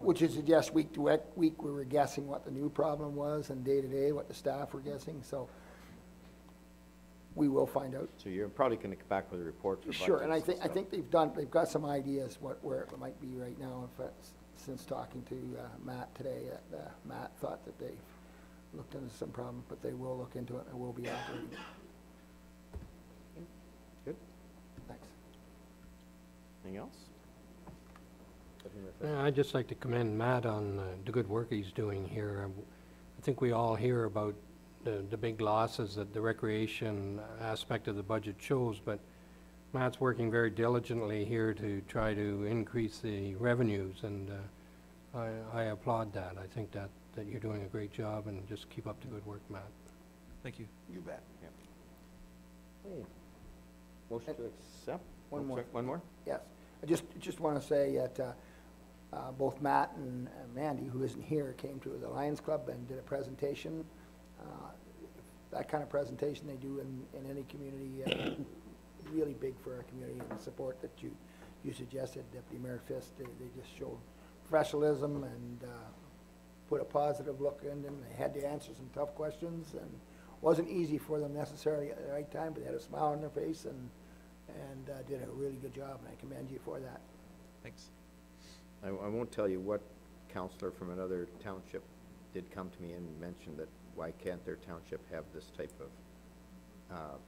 which is suggest week to week we were guessing what the new problem was, and day to day what the staff were guessing. So we will find out. So you're probably going to come back with a report for Sure, and I budgets think they've got some ideas where it might be right now. In fact, since talking to Matt today, Matt thought that they've looked into some problem, but they will look into it and will be operating. Good. Thanks. Anything else? I'd just like to commend Matt on the good work he's doing here. I think we all hear about the big losses that the recreation aspect of the budget shows, but Matt's working very diligently here to try to increase the revenues, and I applaud that. I think that you're doing a great job, and just keep up the good work, Matt. Thank you. You bet. Yeah. Hey. Motion to accept? One more. One more? Yes. I just want to say that both Matt and Mandy, who isn't here, came to the Lions Club and did a presentation. That kind of presentation they do in any community, really big for our community, and the support that you suggested, Deputy Mayor Fisk. They just showed professionalism and put a positive look in them. They had to answer some tough questions, and it wasn't easy for them necessarily at the right time, but they had a smile on their face and did a really good job, and I commend you for that. Thanks. I won't tell you what counselor from another township did come to me and mention that why can't their township have this type of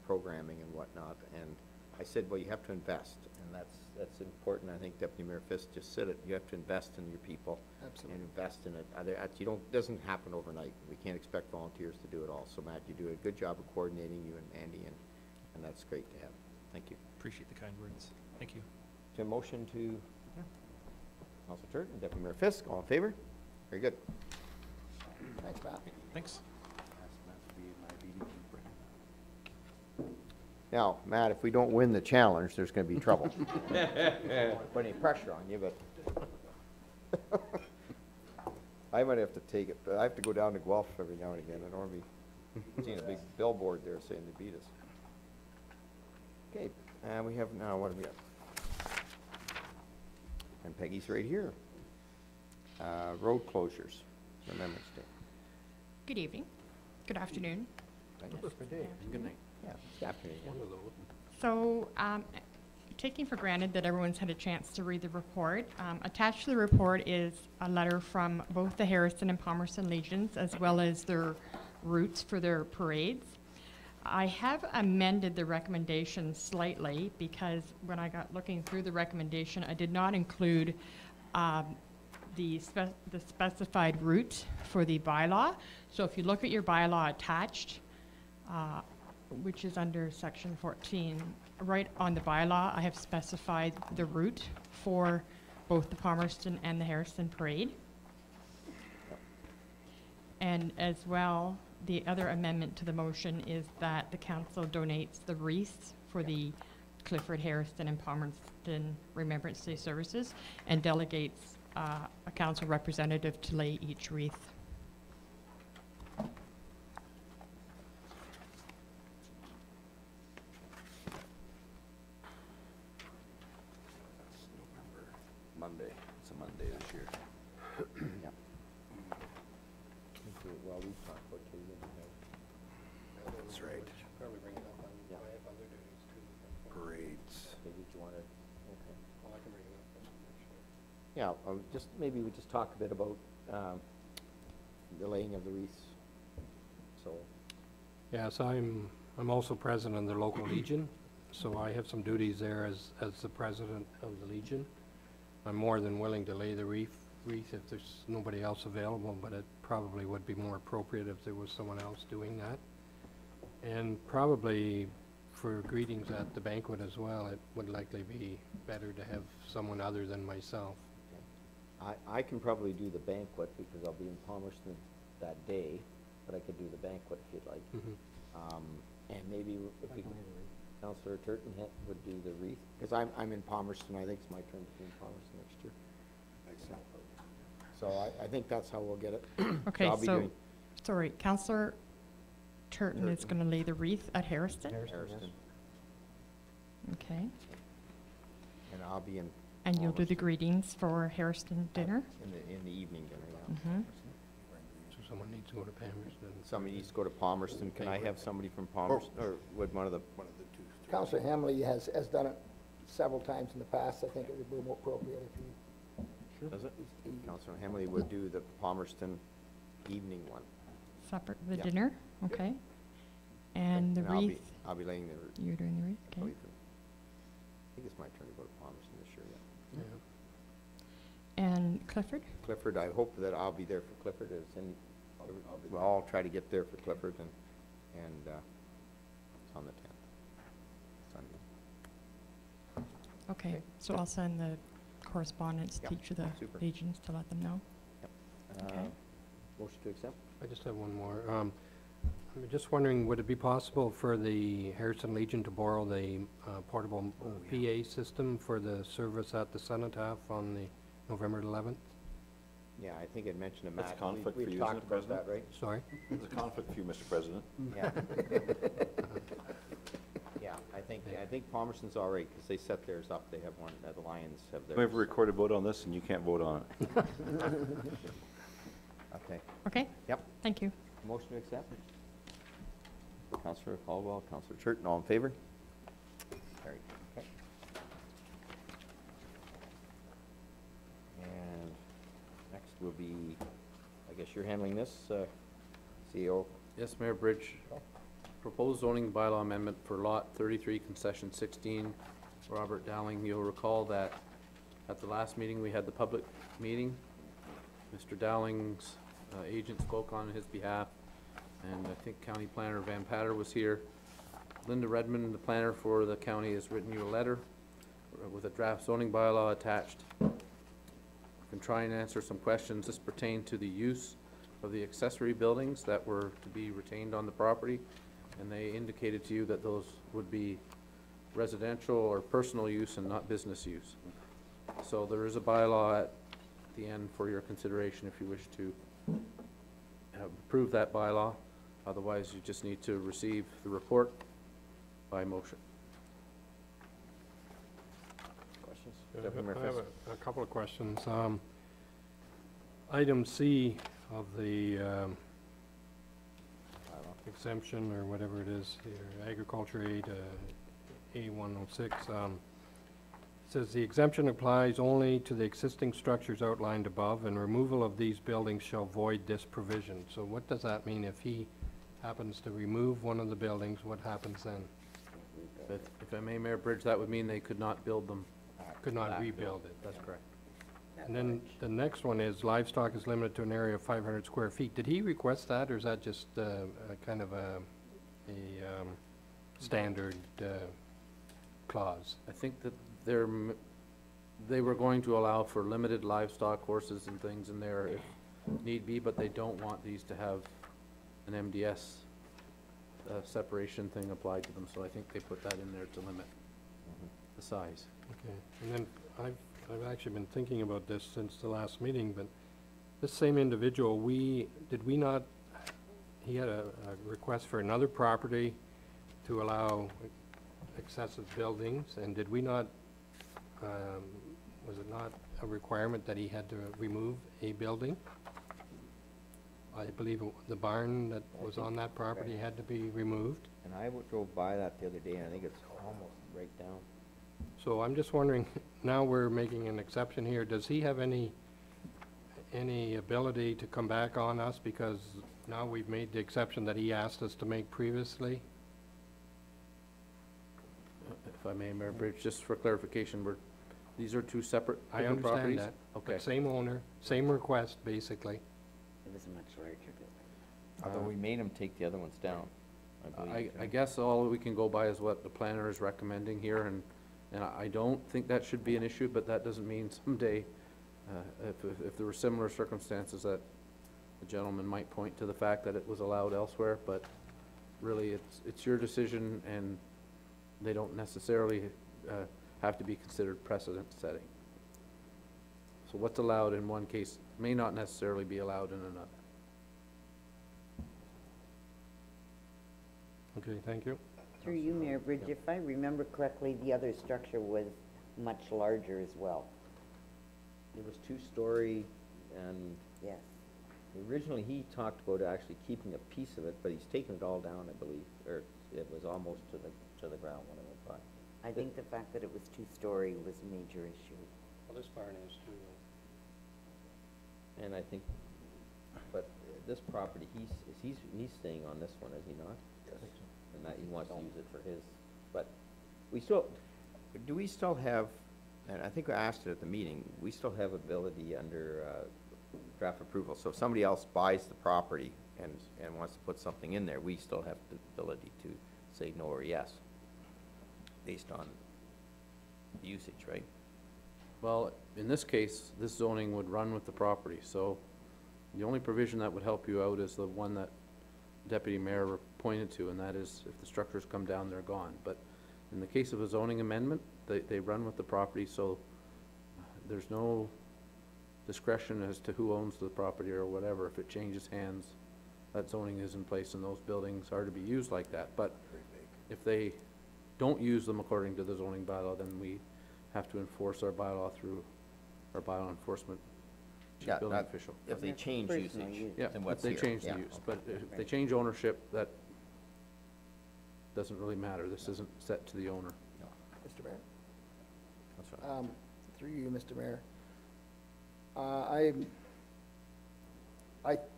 programming and whatnot. And I said, well, you have to invest, and that's important. I think Deputy Mayor Fisk just said it. You have to invest in your people. Absolutely. And invest in it. Doesn't happen overnight. We can't expect volunteers to do it all. So Matt, you do a good job of coordinating, you and Andy, and that's great to have. Thank you. Appreciate the kind words. Thank you. To motion to, Councilor Turton, Deputy Mayor Fisk, all in favor? Very good. Thanks, Matt. Thanks. Ask Matt to be my BD keeper. Now, Matt, if we don't win the challenge, there's gonna be trouble. Put any pressure on you, but I might have to take it, but I have to go down to Guelph every now and again. I don't wanna be seeing a big billboard there saying they beat us. Okay, and we have now, what do we got? And Peggy's right here. Road closures, Remembrance Day. Good evening. Good afternoon. Good night. Yeah, it's afternoon. So, taking for granted that everyone's had a chance to read the report, attached to the report is a letter from both the Harrison and Palmerston Legions, as well as their routes for their parades. I have amended the recommendation slightly because when I got looking through the recommendation, I did not include the specified route for the bylaw. So if you look at your bylaw attached, which is under section 14, right on the bylaw, I have specified the route for both the Palmerston and the Harrison parade. And as well, the other amendment to the motion is that the council donates the wreaths for the Clifford, Harrison, and Palmerston Remembrance Day services and delegates a council representative to lay each wreath. Monday. It's a Monday this year. Yeah. Well, we talked about two, That's right. Probably bring it up on Yeah. my other duties too. Parades. Did you want to, okay. Well, I can bring it up, but next year. Yeah, just, maybe we just talk a bit about the laying of the wreaths. So, Yes, I'm also president of the local Legion, so I have some duties there as the president of the Legion. I'm more than willing to lay the wreath if there's nobody else available, but it probably would be more appropriate if there was someone else doing that. And probably for greetings at the banquet as well, it would likely be better to have someone other than myself. I can probably do the banquet because I'll be in Palmerston that day, but I could do the banquet if you'd like. And maybe if we can, Councillor Turton would do the wreath, because I'm in Palmerston. I think it's my turn to be in Palmerston next year. So I think that's how we'll get it. Okay, I'll be so, doing sorry, Councillor Turton is going to lay the wreath at Harrison? Harrison, Okay. and I'll be in. And you'll do the Palmerston greetings for Harrison dinner? in the evening dinner, yeah. Mhm. So someone needs to go to Palmerston. Somebody needs to go to Palmerston. Can I have somebody from Palmerston, or would one of the two. Councillor Hamley has done it several times in the past. I think it would be more appropriate if he. Does it? Councillor Hamley would do the Palmerston evening one. Separate, the Yeah. dinner? Okay. And the And I'll be- wreath, I'll be laying the, you're doing the wreath, I okay. believe it. I think it's my turn to go to Palmerston this year, yeah. Yeah. And Clifford? Clifford, I hope that I'll be there for Clifford, we'll all try to get there for Clifford, and it's on the 10th, Sunday. Okay, Okay. so I'll send the correspondence to Yep, each of the super. legions to let them know. Okay. Motion to accept? I just have one more. I'm just wondering, would it be possible for the Harrison Legion to borrow the portable PA system for the service at the Cenotaph on the November 11th? Yeah, I think I'd mentioned to Matt. That's a conflict for We've you, talked isn't it, about that, President? right? Sorry? There's a conflict for you, Mr. President. Yeah. Yeah, I think Palmerston's all right, because they set theirs up. They have one, the Lions have theirs. We have a recorded vote on this, and you can't vote on it. Okay, Okay? Yep. Thank you. motion to accept? Councillor Caldwell, Councillor Churton, all in favor? Carried. Okay. And next will be, I guess you're handling this, CEO? Yes, Mayor Bridge. proposed zoning bylaw amendment for lot 33, concession 16. Robert Dowling, you'll recall that at the last meeting, we had the public meeting. Mr. Dowling's agent spoke on his behalf, and I think County Planner Van Patter was here. Linda Redmond, the planner for the county, has written you a letter with a draft zoning bylaw attached. I can try and answer some questions. This pertained to the use of the accessory buildings that were to be retained on the property, and they indicated to you that those would be residential or personal use and not business use. So there is a bylaw at the end for your consideration if you wish to approve that bylaw. Otherwise, you just need to receive the report by motion. Questions? I Deputy Mayor have Fisk? a couple of questions. Item C of the exemption, or whatever it is, here, agriculture aid, A106, says the exemption applies only to the existing structures outlined above, and removal of these buildings shall void this provision. So what does that mean? If he happens to remove one of the buildings, what happens then? If I may, Mayor Bridge, that would mean they could not build them. Could not rebuild it. That's correct. And then the next one is livestock is limited to an area of 500 square feet. Did he request that, or is that just a kind of a standard clause? I think that they were going to allow for limited livestock, horses and things in there if need be, but they don't want these to have an MDS separation thing applied to them, so I think they put that in there to limit the size. Okay, and then I've actually been thinking about this since the last meeting, but this same individual, he had a request for another property to allow excessive buildings, and did we not, was it not a requirement that he had to remove a building? I believe the barn that was on that property had to be removed. And I drove by that the other day, and I think it's almost right down. So I'm just wondering, now we're making an exception here, does he have any ability to come back on us, because now we've made the exception that he asked us to make previously? If I may, Mayor Bridge, just for clarification, these are two separate I different understand properties? that. Okay. But same owner, same request, basically. It was a much larger building. Although we made him take the other ones down, I believe. I guess all we can go by is what the planner is recommending here, and I don't think that should be an issue, but that doesn't mean someday, if there were similar circumstances, that the gentleman might point to the fact that it was allowed elsewhere, but really, it's your decision, and they don't necessarily have to be considered precedent-setting. So what's allowed in one case may not necessarily be allowed in another. Okay, thank you. Through you, Mayor Bridge, if I remember correctly, the other structure was much larger as well. It was two-story, and Yes. originally he talked about actually keeping a piece of it, but he's taken it all down, I believe, or it was almost to the ground when it went by. I think the fact that it was two-story was a major issue. Well, this barn is too. And I think, but this property, he's staying on this one, is he not? Yes. And that, he wants to use it for his, but do we still have, and I think I asked it at the meeting, we still have ability under draft approval, so if somebody else buys the property and wants to put something in there, we still have the ability to say no or yes, based on the usage, right? Well, in this case, this zoning would run with the property, so the only provision that would help you out is the one that Deputy Mayor pointed to, and that is if the structures come down, they're gone. But in the case of a zoning amendment, they run with the property, so there's no discretion as to who owns the property or whatever. If it changes hands, that zoning is in place and those buildings are to be used like that. But if they don't use them according to the zoning bylaw, then we have to enforce our bylaw through our bylaw enforcement chief Yeah, building not- official. If they change Personal usage, use. Yeah, then if what's they here? change the Yeah, use, okay. but if they Right. change ownership, that doesn't really matter. This isn't set to the owner. Mr. Mayor? That's right. Through you, Mr. Mayor.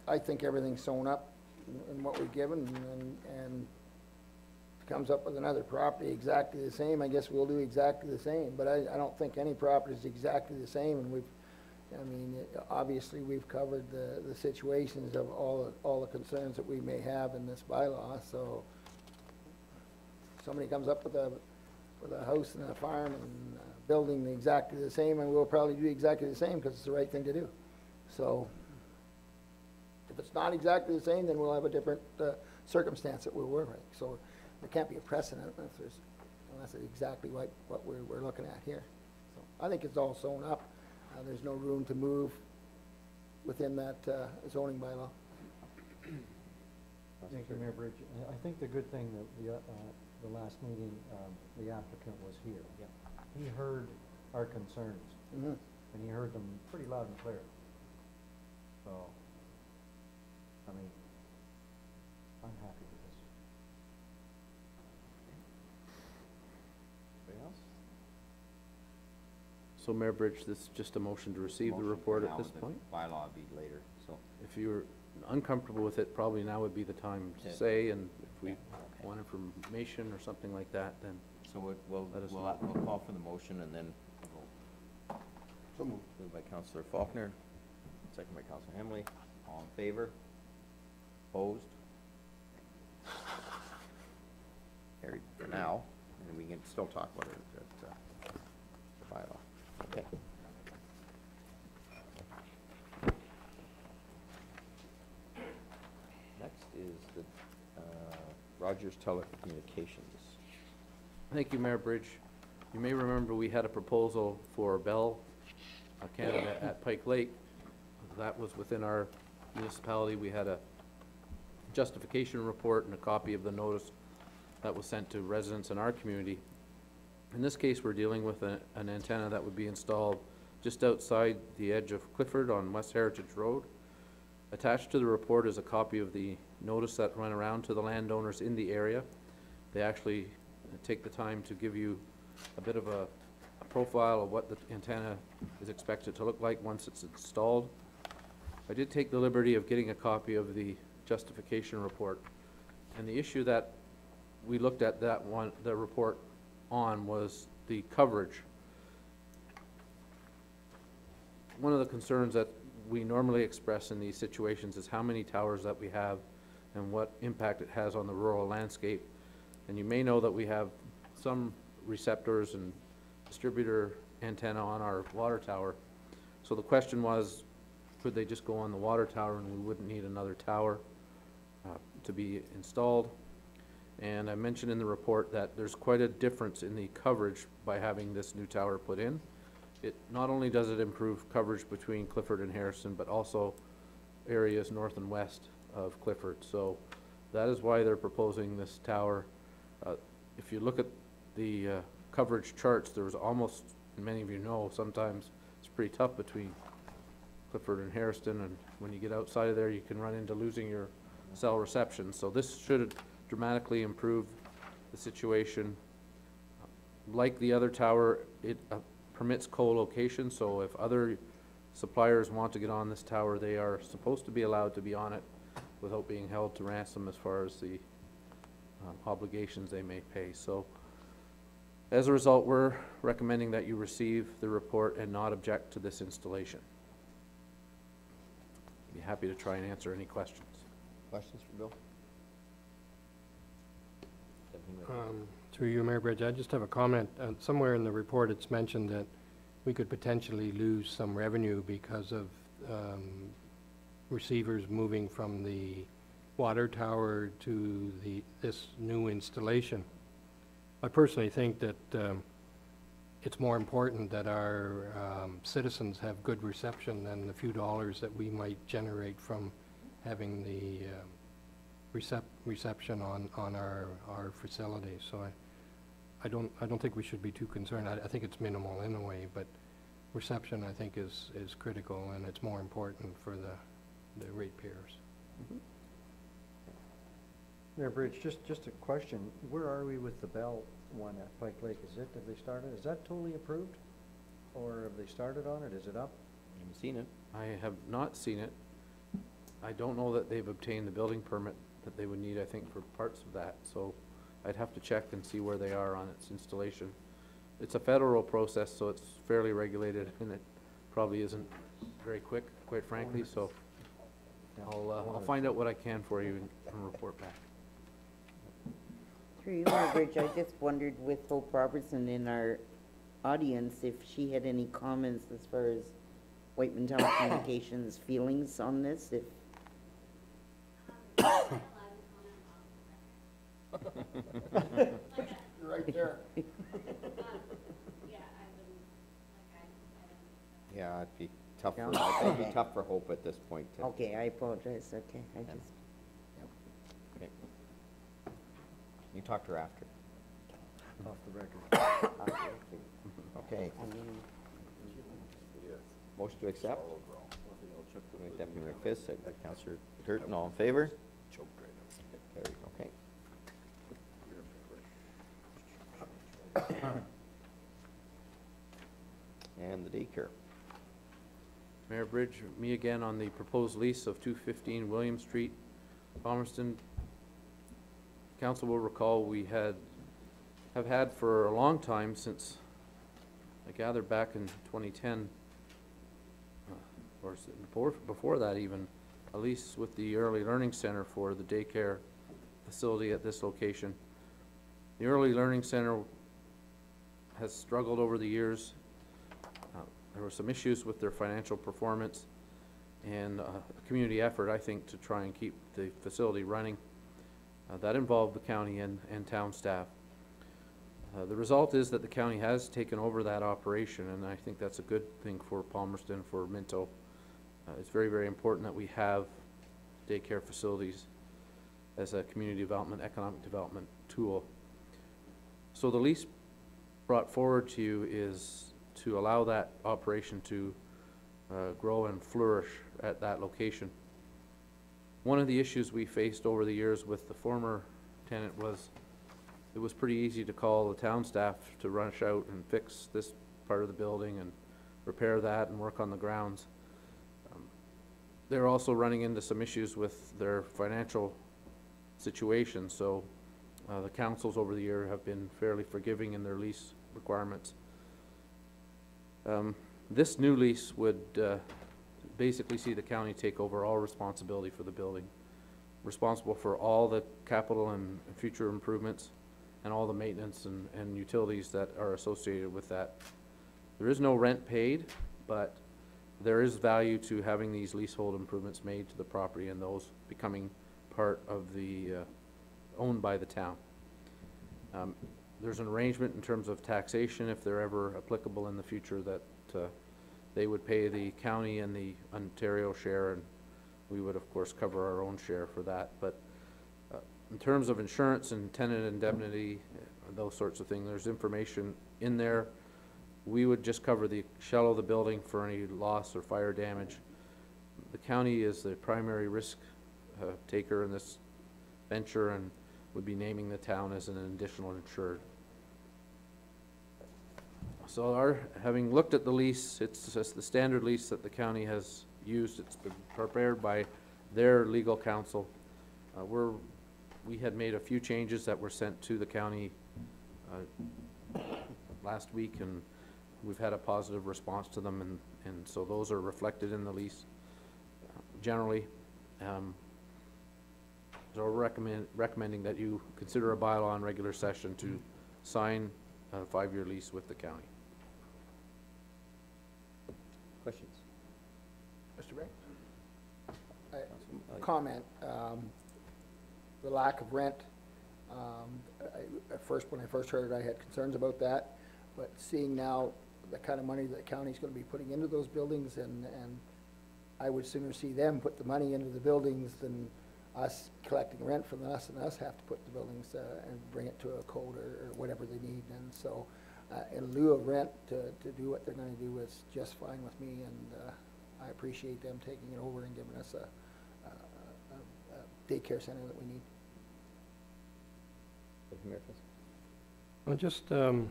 I think everything's sewn up in what we're given, and comes up with another property exactly the same, I guess we'll do exactly the same. But I don't think any property is exactly the same, and obviously, we've covered the situations of all the concerns that we may have in this bylaw, so somebody comes up with a house and a farm and a building exactly the same, and we'll probably do exactly the same, because it's the right thing to do. So, if it's not exactly the same, then we'll have a different circumstance that we're working. So, there can't be a precedent unless it's exactly what we're looking at here. So, I think it's all sewn up. There's no room to move within that zoning bylaw. Thank you, Mayor Bridge. I think the good thing that the last meeting, the applicant was here. Yeah. He heard our concerns, and he heard them pretty loud and clear. So, I mean, I'm happy with this. Anybody else? So Mayor Bridge, this is just a motion to receive the Motion report for at now, this the point? Bylaw will be later, so. If you're uncomfortable with it, probably now would be the time to Yeah. say, and if we Yeah, okay. want information or something like that, then So we'll Let us know. call for the motion, and then we'll. So moved by Councillor Faulkner, second by Councillor Hemley. All in favor? Opposed? Carried for now, and we can still talk about it at the bylaw. Okay. Next is the Rogers Telecommunications. Thank you, Mayor Bridge. You may remember we had a proposal for Bell Canada at Pike Lake. That was within our municipality. We had a justification report and a copy of the notice that was sent to residents in our community. In this case, we're dealing with an antenna that would be installed just outside the edge of Clifford on West Heritage Road. Attached to the report is a copy of the notice that went around to the landowners in the area. They actually take the time to give you a bit of a profile of what the antenna is expected to look like once it's installed. I did take the liberty of getting a copy of the justification report, and the issue that we looked at the report on was the coverage. One of the concerns that we normally express in these situations is how many towers that we have and what impact it has on the rural landscape. And you may know that we have some receptors and distributor antenna on our water tower. So the question was, could they just go on the water tower and we wouldn't need another tower to be installed? And I mentioned in the report that there's quite a difference in the coverage by having this new tower put in. It not only does it improve coverage between Clifford and Harrison, but also areas north and west of Clifford. So that is why they're proposing this tower. If you look at the coverage charts, there's almost, and many of you know, sometimes it's pretty tough between Clifford and Harrison, and when you get outside of there, you can run into losing your cell reception. So this should dramatically improve the situation. Like the other tower, it permits co-location, so if other suppliers want to get on this tower, they are supposed to be allowed to be on it without being held to ransom as far as the obligations they may pay. So as a result, we're recommending that you receive the report and not object to this installation. Be happy to try and answer any questions. Questions for Bill? Through you, Mayor Bridge, I just have a comment. Somewhere in the report, it's mentioned that we could potentially lose some revenue because of receivers moving from the water tower to this new installation. I personally think that it's more important that our citizens have good reception than the few dollars that we might generate from having the reception on our facility. So I don't think we should be too concerned. I think it's minimal in a way, but reception I think is critical, and it's more important for the ratepayers. Mayor Bridge, just a question. Where are we with the Bell one at Pike Lake? Have they started? Is that totally approved? Or have they started on it? Is it up? Haven't seen it. I have not seen it. I don't know that they've obtained the building permit that they would need, I think, for parts of that. So I'd have to check and see where they are on its installation. It's a federal process, so it's fairly regulated, and it probably isn't very quick, quite frankly, so I'll find out what I can for you and report back. Through you, Marbridge, I just wondered with Hope Robertson in our audience, if she had any comments as far as Whiteman Town Communications' feelings on this, if, Right there. Yeah, it'd be tough for, Yeah. it'd be tough for Hope at this point to. okay, I apologize, okay, I just, Okay. You talk to her after. Off the record. Okay. Motion to accept? Deputy Mayor Fisk, second by Councillor Turton, all in favor? Carried, okay. And the daycare. Mayor Bridge, me again on the proposed lease of 215 William Street, Palmerston. Council will recall we have had for a long time, since I gather back in 2010, or before that even, a lease with the Early Learning Center for the daycare facility at this location. The Early Learning Center has struggled over the years. There were some issues with their financial performance and a community effort, I think, to try and keep the facility running. That involved the county and town staff. The result is that the county has taken over that operation, and I think that's a good thing for Palmerston, for Minto. It's very, very important that we have daycare facilities as a community development, economic development tool. So the lease brought forward to you is to allow that operation to grow and flourish at that location. One of the issues we faced over the years with the former tenant was it was pretty easy to call the town staff to rush out and fix this part of the building and repair that and work on the grounds. They're also running into some issues with their financial situation, so the councils over the year have been fairly forgiving in their lease requirements. This new lease would basically see the county take over all responsibility for the building, responsible for all the capital and future improvements and all the maintenance and utilities that are associated with that. There is no rent paid, but there is value to having these leasehold improvements made to the property and those becoming part of the, owned by the town. There's an arrangement in terms of taxation, if they're ever applicable in the future, that they would pay the county and the Ontario share, and we would, of course, cover our own share for that. But in terms of insurance and tenant indemnity, those sorts of things, there's information in there. We would just cover the shell of the building for any loss or fire damage. The county is the primary risk taker in this venture and would be naming the town as an additional insured. So having looked at the lease, it's just the standard lease that the county has used. It's been prepared by their legal counsel. We had made a few changes that were sent to the county last week, and we've had a positive response to them, and so those are reflected in the lease generally. So we're recommending that you consider a bylaw in regular session to sign a 5-year lease with the county. Questions? Mr. Ray? Comment, the lack of rent, when I first heard it, I had concerns about that, but seeing now the kind of money that the county's gonna be putting into those buildings, and I would sooner see them put the money into the buildings than us collecting rent from us, and us have to put the buildings and bring it to a code or whatever they need. And so in lieu of rent, to do what they're gonna do is just fine with me, and I appreciate them taking it over and giving us a daycare center that we need. Well, just, I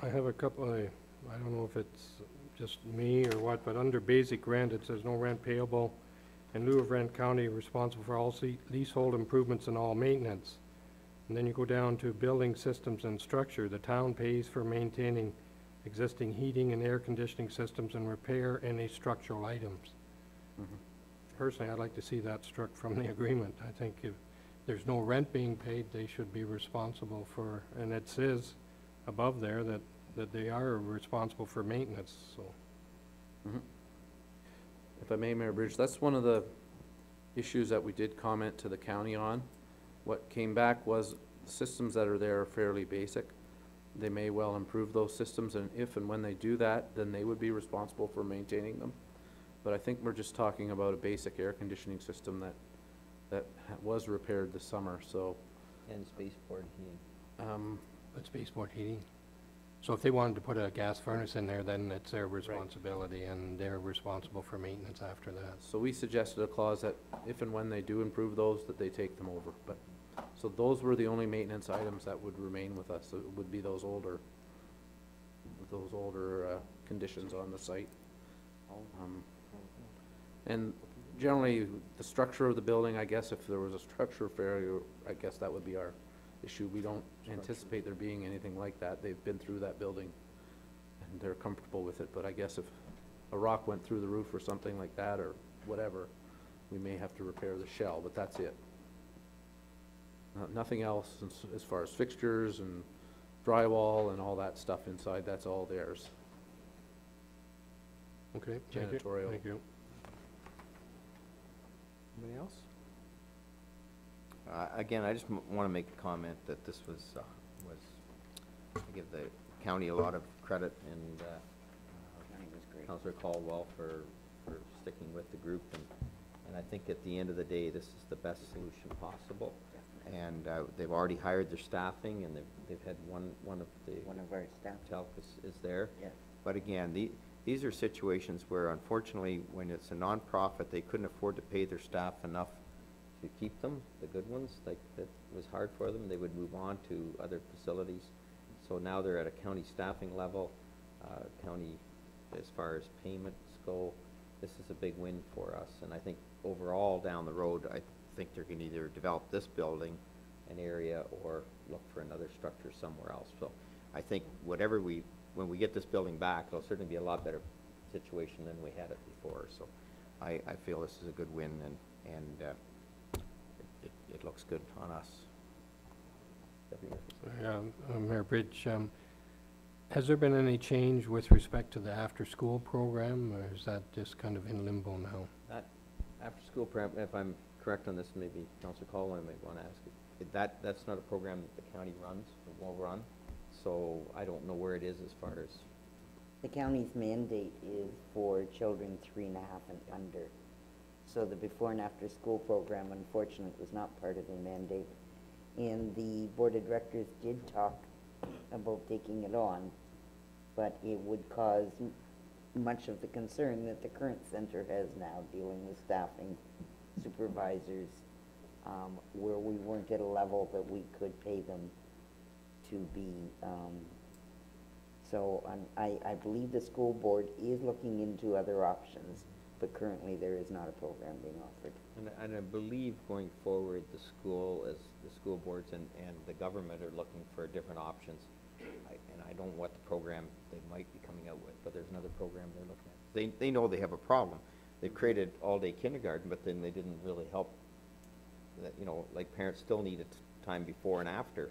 have a couple, I don't know if it's just me or what, but under basic rent, it says no rent payable. In lieu of rent, county responsible for all leasehold improvements and all maintenance. And then you go down to building systems and structure. The town pays for maintaining existing heating and air conditioning systems and repair any structural items. Personally, I'd like to see that struck from the agreement. I think if there's no rent being paid, they should be responsible for, and it says above there that they are responsible for maintenance, so. If I may, Mayor Bridge, that's one of the issues that we did comment to the county on. What came back was the systems that are there are fairly basic. They may well improve those systems, and if and when they do that, then they would be responsible for maintaining them. But I think we're just talking about a basic air conditioning system that was repaired this summer, so. And spaceport heating. But spaceport heating. So if they wanted to put a gas furnace in there, then it's their responsibility, and they're responsible for maintenance after that. So we suggested a clause that if and when they do improve those, that they take them over. But, so those were the only maintenance items that would remain with us. So it would be those older conditions on the site. And generally, the structure of the building, I guess if there was a structure failure, I guess that would be our issue. We don't anticipate there being anything like that. They've been through that building and they're comfortable with it. But I guess if a rock went through the roof or something like that or whatever, we may have to repair the shell, but that's it. Nothing else as far as fixtures and drywall and all that stuff inside, that's all theirs. Okay, thank you. Janitorial. Thank you. Anybody else? Again, I just want to make a comment that this was, I give the county a lot of credit, and Councillor Caldwell for sticking with the group, and I think at the end of the day, this is the best solution possible. And they've already hired their staffing, and they've had one of our staff. TELC is there. Yes. But again, these are situations where unfortunately, when it's a nonprofit, they couldn't afford to pay their staff enough to keep them, the good ones, like that was hard for them. They would move on to other facilities. So now they're at a county staffing level, county, as far as payments go, this is a big win for us. And I think overall down the road, I think they're going to either develop this building, an area, or look for another structure somewhere else. So I think when we get this building back, it'll certainly be a lot better situation than we had it before. So I feel this is a good win, and it looks good on us. Mayor Bridge, has there been any change with respect to the after-school program, or is that just kind of in limbo now? That after-school program, if I'm correct on this, maybe Councillor Caldwell might want to ask it. That's not a program that the county runs, or will run, so I don't know where it is as far as. The county's mandate is for children 3.5 and under. So the before and after school program, unfortunately, was not part of their mandate. And the board of directors did talk about taking it on, but it would cause much of the concern that the current center has now, dealing with staffing, supervisors, where we weren't at a level that we could pay them to be, I believe the school board is looking into other options, but currently there is not a program being offered. And I believe going forward, the school boards and the government are looking for different options. And I don't know what the program they might be coming out with, but there's another program they're looking at. They know they have a problem. They've created all-day kindergarten, but then they didn't really help. That, like parents still need a time before and after.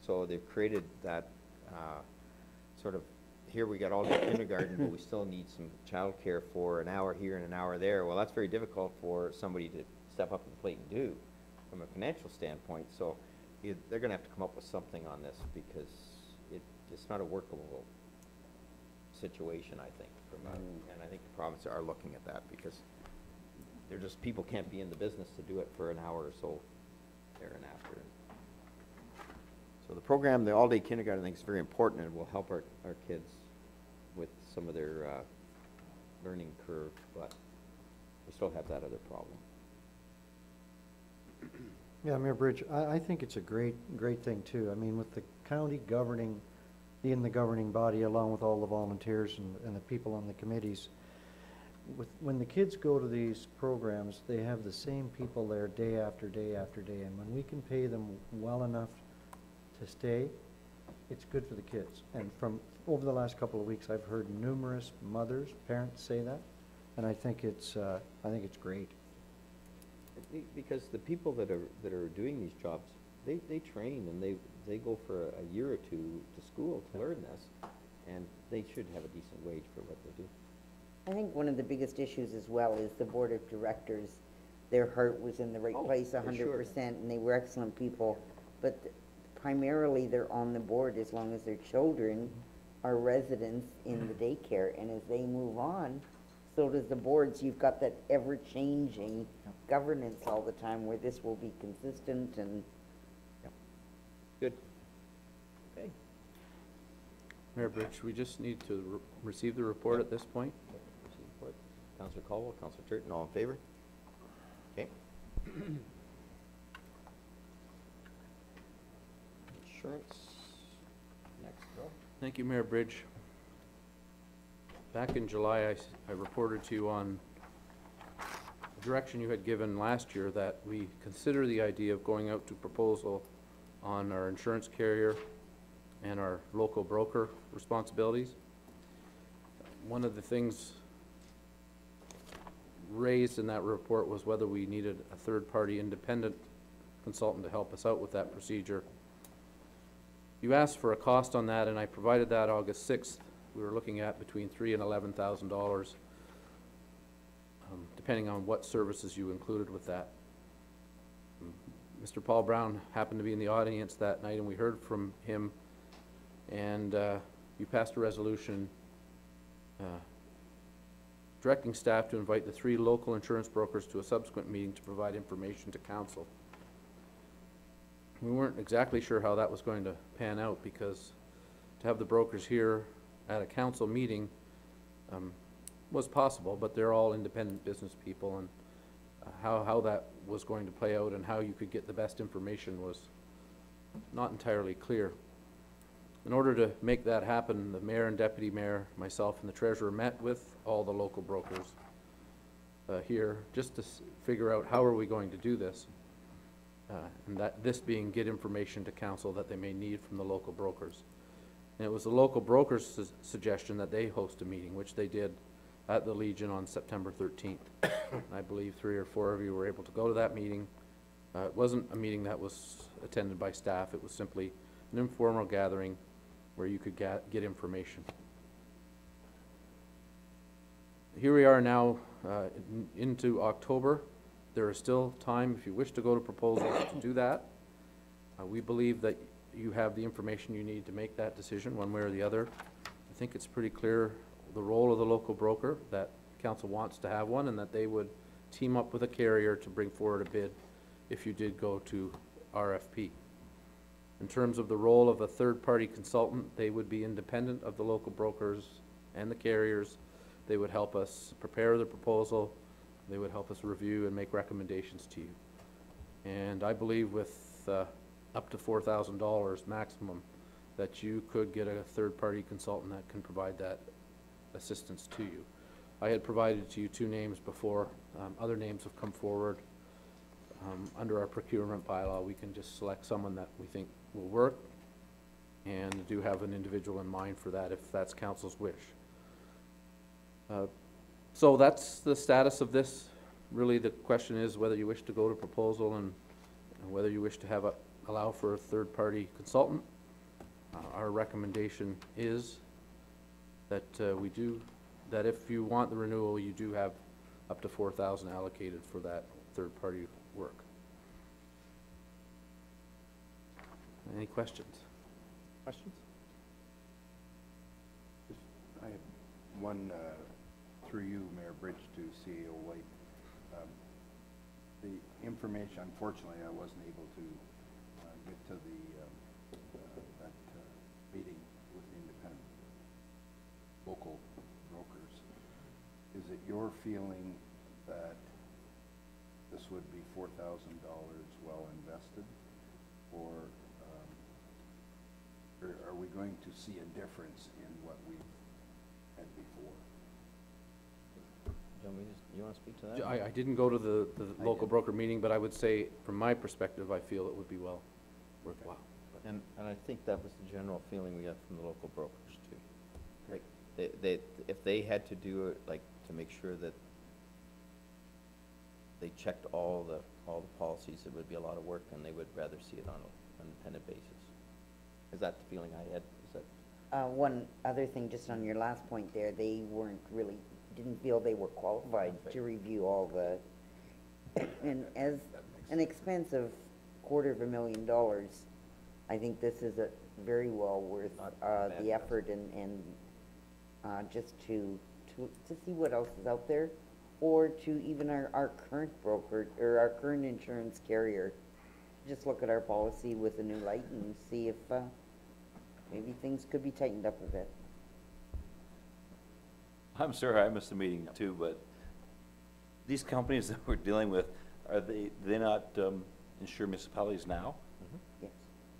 So they've created that sort of, here we got all-day kindergarten, but we still need some childcare for an hour here and an hour there. Well, that's very difficult for somebody to step up to the plate and do from a financial standpoint. So they're going to have to come up with something on this, because it's not a workable situation, I think. And I think the province are looking at that, because they're just, people can't be in the business to do it for an hour or so there and after. So the program, the all-day kindergarten, I think is very important, and will help our kids with some of their learning curve, but we still have that other problem. Yeah, Mayor Bridge, I think it's a great thing too. I mean, with the county being the governing body, along with all the volunteers and the people on the committees, when the kids go to these programs, they have the same people there day after day after day, and when we can pay them well enough to stay, it's good for the kids. And from, over the last couple of weeks, I've heard numerous mothers, parents say that, and I think it's great. Because the people that are doing these jobs, they train and they go for a year or two to school to learn this, and they should have a decent wage for what they do. I think one of the biggest issues as well is the board of directors, their heart was in the right Oh, place for sure. 100%, and they were excellent people, but primarily they're on the board as long as their children are residents in the daycare, and as they move on, so does the boards. You've got that ever-changing governance all the time where this will be consistent and Good. Okay. Mayor Bridge, we just need to receive the report at this point. Councillor Caldwell, Councillor Turton, all in favor? Okay. Insurance, next, Bill. Thank you, Mayor Bridge. Back in July, I reported to you on the direction you had given last year that we consider the idea of going out to proposal on our insurance carrier and our local broker responsibilities. One of the things raised in that report was whether we needed a third-party independent consultant to help us out with that procedure. You asked for a cost on that, and I provided that August 6th. We were looking at between $3,000 and $11,000, depending on what services you included with that. Mr. Paul Brown happened to be in the audience that night, and we heard from him, and you passed a resolution directing staff to invite the 3 local insurance brokers to a subsequent meeting to provide information to council. We weren't exactly sure how that was going to pan out, because to have the brokers here at a council meeting was possible, but they're all independent business people, and how that was going to play out and how you could get the best information was not entirely clear. In order to make that happen, the mayor and deputy mayor, myself and the treasurer met with all the local brokers here just to figure out how are we going to do this. And that this being get information to council that they may need from the local brokers. And it was the local brokers' suggestion that they host a meeting, which they did at the Legion on September 13th. I believe 3 or 4 of you were able to go to that meeting. It wasn't a meeting that was attended by staff. It was simply an informal gathering where you could get information. Here we are now into October. There is still time if you wish to go to proposals to do that. We believe that you have the information you need to make that decision one way or the other. I think it's pretty clear the role of the local broker, that council wants to have one, and that they would team up with a carrier to bring forward a bid if you did go to RFP. In terms of the role of a third-party consultant, they would be independent of the local brokers and the carriers. They would help us prepare the proposal. They would help us review and make recommendations to you. And I believe with up to $4,000 maximum, that you could get a third-party consultant that can provide that assistance to you. I had provided to you 2 names before. Other names have come forward. Under our procurement bylaw, we can just select someone that we think will work, and do have an individual in mind for that if that's council's wish. So that's the status of this. Really, the question is whether you wish to go to proposal and whether you wish to have allow for a third-party consultant. Our recommendation is that that if you want the renewal, you do have up to $4,000 allocated for that third-party work. Any questions? Questions? I have one through you, Mayor Bridge, to CEO White. The information, unfortunately, I wasn't able to get to that meeting with the independent local brokers. Is it your feeling that this would be $4,000 well invested, or are we going to see a difference in what we've had before? You want to speak to that? I didn't go to the local broker meeting, but I would say, from my perspective, I feel it would be well worthwhile. And I think that was the general feeling we got from the local brokers too. Like, if they had to do it, like, to make sure that they checked all the policies, it would be a lot of work, and they would rather see it on an independent basis. Is that the feeling I had? Is that? One other thing, just on your last point there, they weren't really, didn't feel they were qualified to review all the, and as an expense of $250,000, I think this is a very well worth, the effort and, just to see what else is out there, or to even our current broker, or our current insurance carrier, just look at our policy with a new light and see if, maybe things could be tightened up a bit. I'm sorry, I missed the meeting too, but these companies that we're dealing with, are they not insure municipalities now? Yes.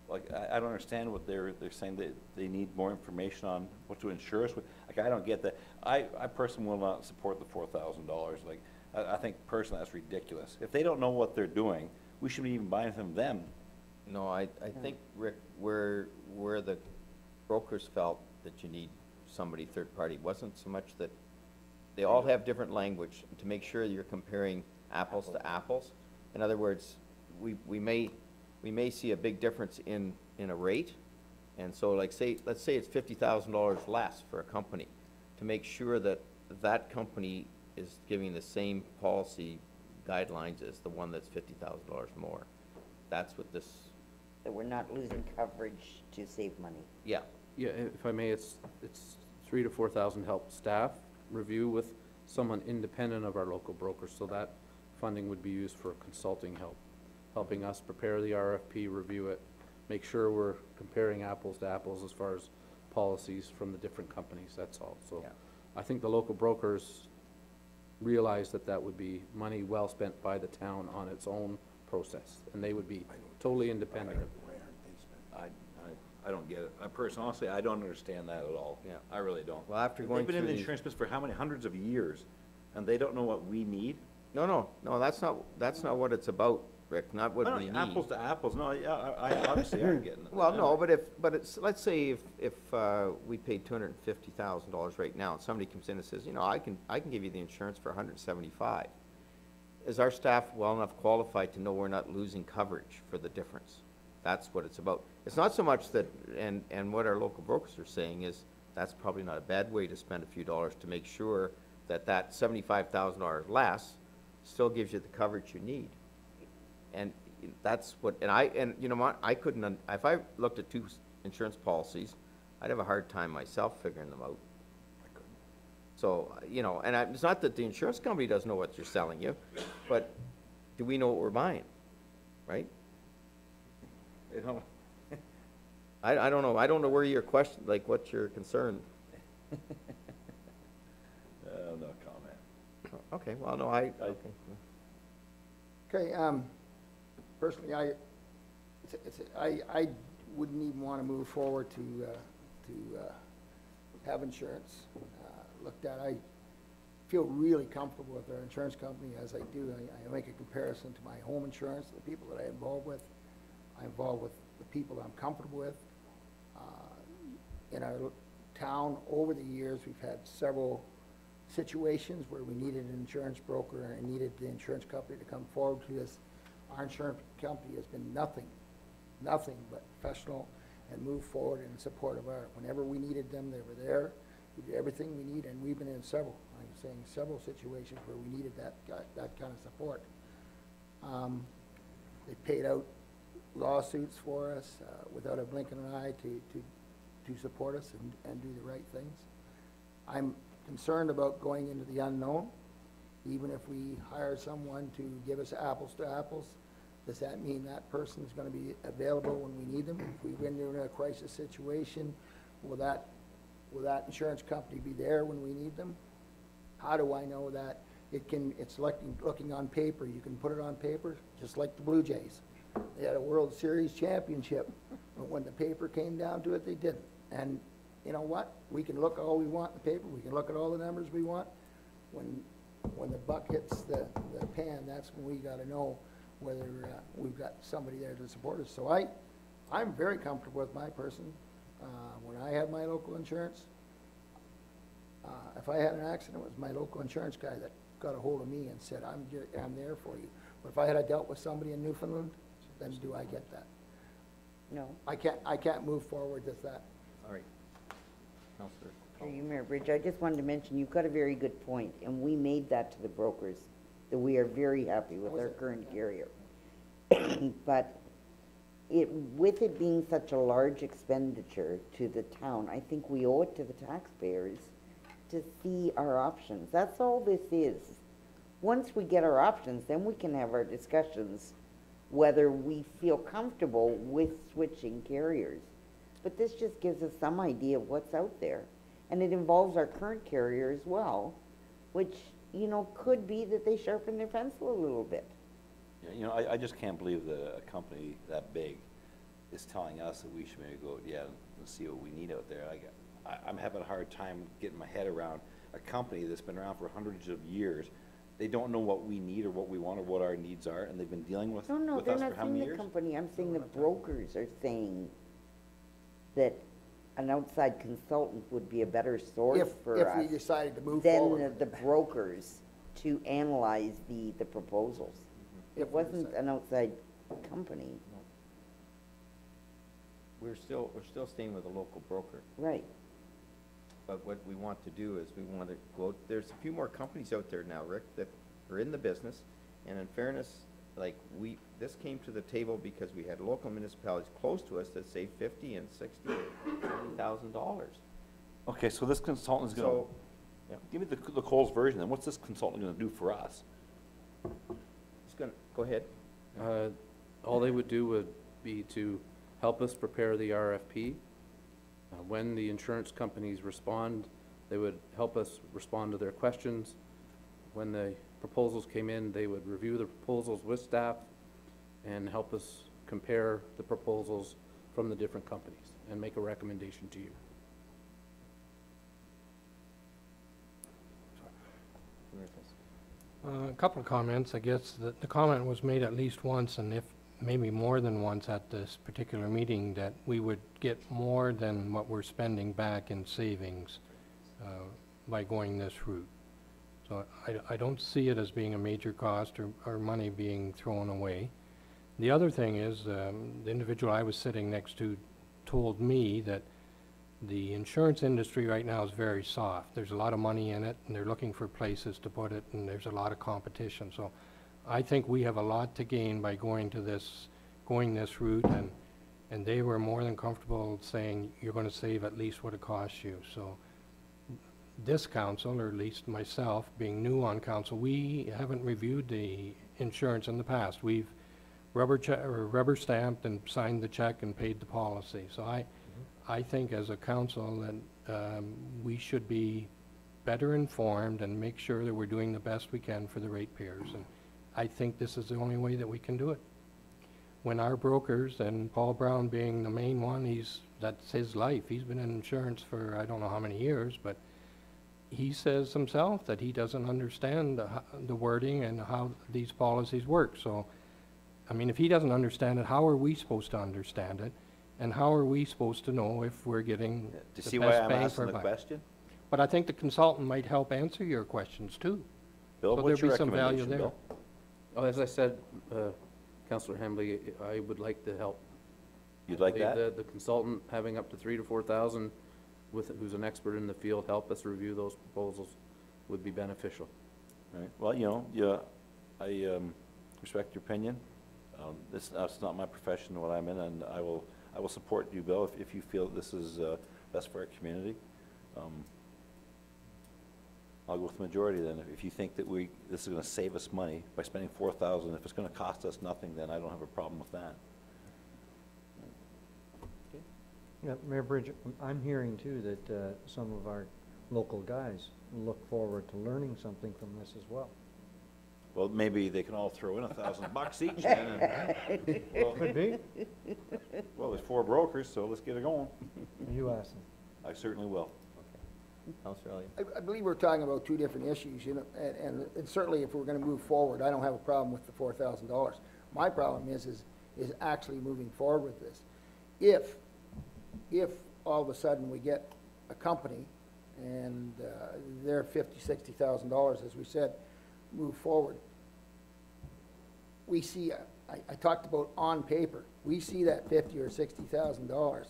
Like, I don't understand what they're saying, that they need more information on what to insure us with. Like, I don't get that. I personally will not support the $4,000. Like, I think personally that's ridiculous. If they don't know what they're doing, we should be even buying from them. No, I think, Rick, where the brokers felt that you need somebody third party wasn't so much that they all have different language to make sure you're comparing apples to apples. In other words, we may see a big difference in a rate, and so let's say it's $50,000 less for a company, to make sure that that company is giving the same policy guidelines as the one that's $50,000 more. That's what this. That we're not losing coverage to save money. Yeah. Yeah, if I may, it's $3,000 to $4,000 help staff review with someone independent of our local brokers, so that funding would be used for consulting help, helping us prepare the RFP, review it, make sure we're comparing apples to apples as far as policies from the different companies, that's all. So Yeah. I think the local brokers realize that that would be money well spent by the town on its own process, and they would be totally independent. I don't get it. I personally, honestly, I don't understand that at all. Yeah. I really don't. Well, after going They've been in through the these- insurance business for how many hundreds of years, and they don't know what we need? No, that's not what it's about, Rick, not what we need. Apples to apples, no, yeah, I obviously aren't getting it. Well, no, but it's, let's say if we paid $250,000 right now, and somebody comes in and says, I can give you the insurance for $175,000. Is our staff well enough qualified to know we're not losing coverage for the difference? That's what it's about. It's not so much that, and what our local brokers are saying is, that's probably not a bad way to spend a few dollars to make sure that that $75,000 less still gives you the coverage you need. And that's what, and you know what, I couldn't, if I looked at two insurance policies, I'd have a hard time myself figuring them out. So, and it's not that the insurance company doesn't know what you're selling you, but do we know what we're buying, right? I don't know. I don't know where your question, like, what's your concern? No comment. Okay, well, no, okay. Okay, personally, I wouldn't even want to move forward to have insurance looked at. I feel really comfortable with our insurance company as I do. I make a comparison to my home insurance, the people that I'm involved with. I'm involved with the people that I'm comfortable with. In our town, over the years, we've had several situations where we needed an insurance broker and needed the insurance company to come forward to us. Our insurance company has been nothing but professional and moved forward in support of our, whenever we needed them, they were there. We did everything we need, and we've been in several situations where we needed that kind of support. They paid out lawsuits for us without a blink of an eye to support us and do the right things. I'm concerned about going into the unknown. Even if we hire someone to give us apples to apples, does that mean that person is going to be available when we need them? If we win in a crisis situation, will that insurance company be there when we need them? How do I know that? It's looking on paper. You can put it on paper, just like the Blue Jays. They had a World Series championship, but when the paper came down to it, they didn't. And you know what? We can look all we want in the paper. We can look at all the numbers we want. When the buck hits the pan, that's when we got to know whether we've got somebody there to support us. So I'm very comfortable with my person. When I had my local insurance, if I had an accident, it was my local insurance guy that got a hold of me and said, I'm there for you. But if I had dealt with somebody in Newfoundland, then do I get that? No. I can't move forward with that. All right. Counselor. Through you, Mayor Bridge, I just wanted to mention, you've got a very good point, and we made that to the brokers, that we are very happy with our current carrier. But with it being such a large expenditure to the town, I think we owe it to the taxpayers to see our options. That's all this is. Once we get our options, then we can have our discussions whether we feel comfortable with switching carriers. But this just gives us some idea of what's out there. And it involves our current carrier as well, which, you know, could be that they sharpen their pencil a little bit. Yeah, you know, I just can't believe that a company that big is telling us that we should maybe go, yeah, and see what we need out there. I'm having a hard time getting my head around a company that's been around for hundreds of years. They don't know what we need or what we want or what our needs are, and they've been dealing with, No, with they're us not for how saying many the years? company, I'm saying the brokers are saying that an outside consultant would be a better source for If us we decided to move than forward. the brokers to analyze the proposals. If It we wasn't decide. an outside company, We're still staying with a local broker. right? But what we want to do is we want to go, there's a few more companies out there now, Rick, that are in the business. And in fairness, like this came to the table because we had local municipalities close to us that saved $50,000 and $60,000. Okay, so this consultant's gonna, So, yeah, give me the Coles version, then what's this consultant gonna do for us? it's gonna, go ahead. All they would do would be to help us prepare the RFP. When the insurance companies respond, they would help us respond to their questions. When the proposals came in, they would review the proposals with staff and help us compare the proposals from the different companies and make a recommendation to you. A couple of comments. I guess the comment was made at least once, and if maybe more than once at this particular meeting, that we would get more than what we're spending back in savings by going this route. So I don't see it as being a major cost or money being thrown away. The other thing is, the individual I was sitting next to told me that the insurance industry right now is very soft. There's a lot of money in it, and they're looking for places to put it, and there's a lot of competition. So I think we have a lot to gain by going this route, and they were more than comfortable saying you're going to save at least what it costs you. So this council, or at least myself, being new on council, we haven't reviewed the insurance in the past. We've rubber stamped and signed the check and paid the policy. So I think as a council that we should be better informed and make sure that we're doing the best we can for the ratepayers. And I think this is the only way that we can do it. When our brokers, and Paul Brown being the main one, that's his life. He's been in insurance for I don't know how many years, but he says himself that he doesn't understand the wording and how these policies work. So, I mean, if he doesn't understand it, how are we supposed to understand it? And how are we supposed to know if we're getting To the see why best I'm bang asking for the buck? question? But I think the consultant might help answer your questions too. Bill, So what's there'd your be some value recommendation, there. Bill? Oh, as I said, Councillor Hambley, I would like to help. You'd like that? The consultant having up to 3,000 to 4,000 who's an expert in the field, help us review those proposals would be beneficial. Right, well, you know, yeah, I respect your opinion. That's not my profession, what I'm in, and I will support you, Bill, if you feel this is best for our community. I'll go with the majority then. If you think that this is gonna save us money by spending $4,000, if it's gonna cost us nothing, then I don't have a problem with that. Yeah, Mayor Bridge, I'm hearing too that some of our local guys look forward to learning something from this as well. Well, maybe they can all throw in $1,000 each then, and, well, Could be. well, there's 4 brokers, so let's get it going. You ask them. I certainly will. Counselor Elliott. I believe we're talking about two different issues, you know, and certainly if we're gonna move forward, I don't have a problem with the $4,000. My problem is actually moving forward with this. if all of a sudden we get a company and they're $50,000-$60,000, as we said, move forward, we see, I talked about on paper, we see that $50,000 or $60,000,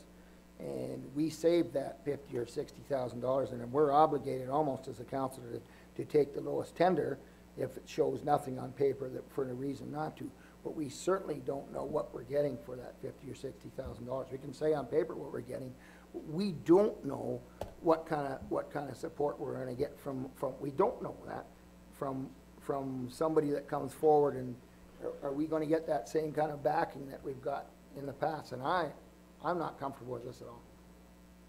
and we save that $50,000 or $60,000, and then we're obligated almost as a council to take the lowest tender if it shows nothing on paper that for a reason not to. But we certainly don't know what we're getting for that $50,000 or $60,000. We can say on paper what we're getting, but we don't know what kind of support we're gonna get from, we don't know that from somebody that comes forward, and are we gonna get that same kind of backing that we've got in the past? And I'm not comfortable with this at all.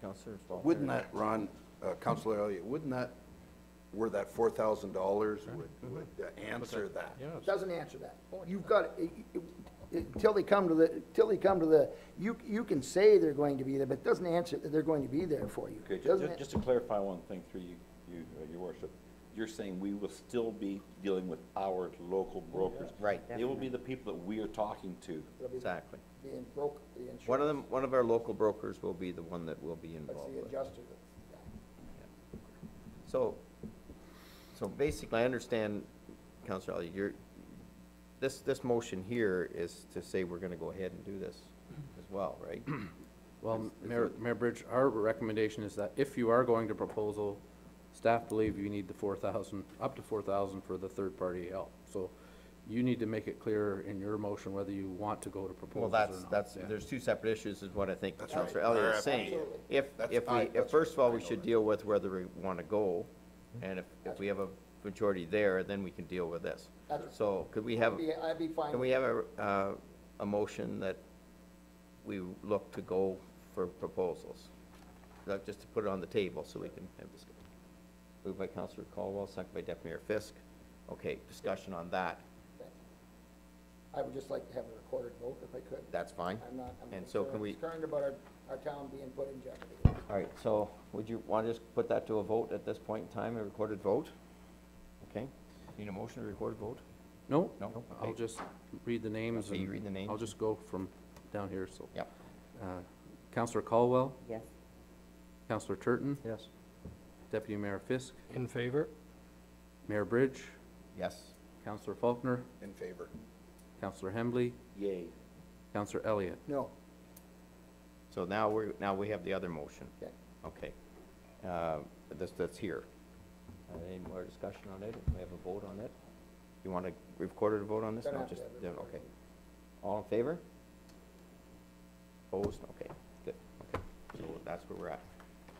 Councillor Faulkner? Wouldn't that, Ron, Councillor Elliott, wouldn't that, where that $4,000 would answer that? It doesn't answer that. You've got, until they come to the, you can say they're going to be there, but it doesn't answer that they're going to be there for you. Okay, Doesn't just to clarify one thing through you, your worship, you're saying we will still be dealing with our local brokers. Right. They will be the people that we are talking to. Exactly. The insurance. One of our local brokers will be the one that will be That's involved the with. adjuster. So basically, I understand, Councillor Elliott, this motion here is to say we're gonna go ahead and do this as well, right? Well, Mayor Bridge, our recommendation is that if you are going to proposal, staff believe you need the 4,000, up to 4,000 for the third-party help. So you need to make it clear in your motion whether you want to go to Well, proposals or not. that's, Yeah. there's two separate issues, is what I think That's Councillor right. Elliott is saying. Absolutely. If first of all, we should deal with whether we wanna go, and if we have a majority there, then we can deal with this. That's- So could we have, I'd be fine. can we have a motion that we look to go for proposals? Just to put it on the table so we can have this. Moved by Councillor Caldwell, second by Deputy Mayor Fisk. Okay, discussion on that. I would just like to have a recorded vote if I could. That's fine. I'm And so can we, concerned about our town being put in jeopardy. all right, so would you want to just put that to a vote at this point in time, a recorded vote? Okay, need a motion to record vote? No, No? I'll Okay. just read the names. Okay, you and read the names. I'll just go from down here, so. Yep. Councillor Caldwell, Yes. Councillor Turton, Yes. Deputy Mayor Fisk, In favor? Mayor Bridge, Yes. Councillor Faulkner, In favor. Councillor Hembley, Yay. Councillor Elliott. No. So now we have the other motion. Okay. Okay. That's here. Any more discussion on it? We have a vote on it? You want to record a vote on this? Gonna No, have to just, have it yeah, recorded. okay. All in favor? Opposed? Okay, good, okay. So that's where we're at.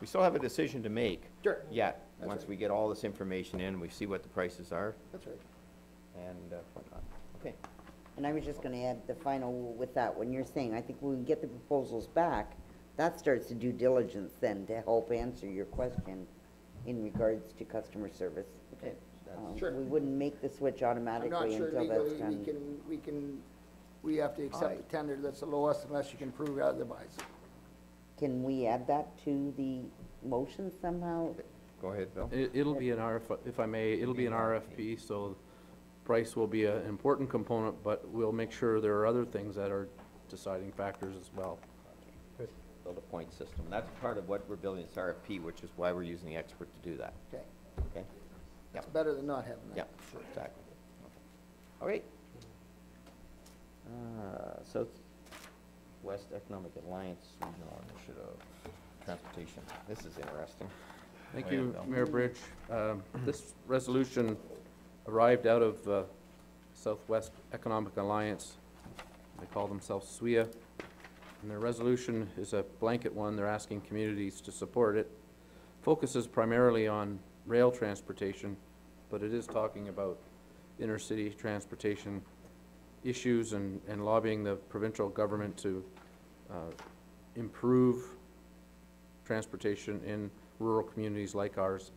We still have a decision to make. Sure. Yet, That's once right. we get all this information in, we see what the prices are That's right. and whatnot. Okay. And I was just gonna add the final with that, when you're saying, I think when we get the proposals back, that starts the due diligence then to help answer your question in regards to customer service. Okay. Sure. We wouldn't make the switch I'm not automatically sure until that's legally done. we have to accept the tender that's the lowest unless you can prove otherwise. Can we add that to the motion somehow? Go ahead, Bill. It'll be an if I may, it'll be an RFP, so price will be an important component, but we'll make sure there are other things that are deciding factors as well. Build a point system. That's part of what we're building this RFP, which is why we're using the expert to do that. Okay. Okay? It's better than not having that. Yeah, sure, exactly. All right. Southwest Economic Alliance Regional Initiative, Transportation. This is interesting. Thank Go ahead, you, Bill. Mayor Bridge. This resolution arrived out of Southwest Economic Alliance. They call themselves SWIA. And their resolution is a blanket one. They're asking communities to support it. Focuses primarily on rail transportation, but it is talking about intercity transportation issues and lobbying the provincial government to improve transportation in rural communities like ours.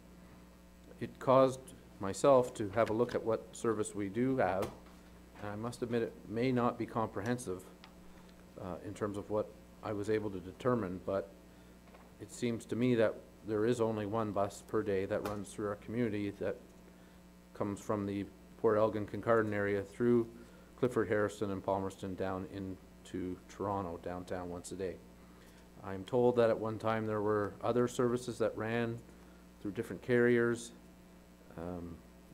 It caused myself to have a look at what service we do have, and I must admit it may not be comprehensive in terms of what I was able to determine, but it seems to me that there is only one bus per day that runs through our community that comes from the Port Elgin Kincardine area through Clifford, Harrison, and Palmerston down into Toronto downtown once a day. I'm told that at one time there were other services that ran through different carriers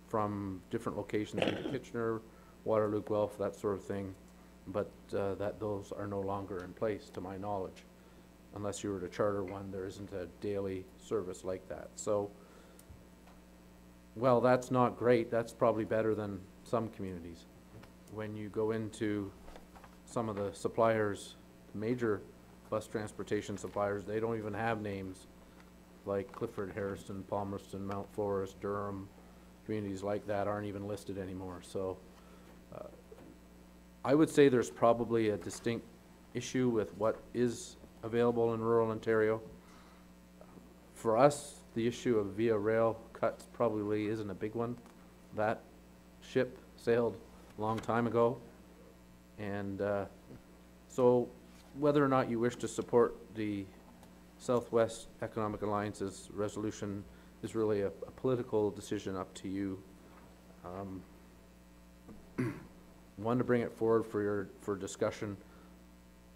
from different locations into Kitchener, Waterloo, Guelph, that sort of thing, but that those are no longer in place, to my knowledge. Unless you were to charter one, there isn't a daily service like that. So, well, that's not great. That's probably better than some communities. When you go into some of the suppliers, major bus transportation suppliers, they don't even have names like Clifford, Harrison, Palmerston, Mount Forest, Durham, communities like that aren't even listed anymore. So I would say there's probably a distinct issue with what is available in rural Ontario. For us, the issue of via rail cuts probably isn't a big one. That ship sailed a long time ago. And so whether or not you wish to support the Southwest Economic Alliance's resolution is really a political decision up to you. One, to bring it forward for discussion.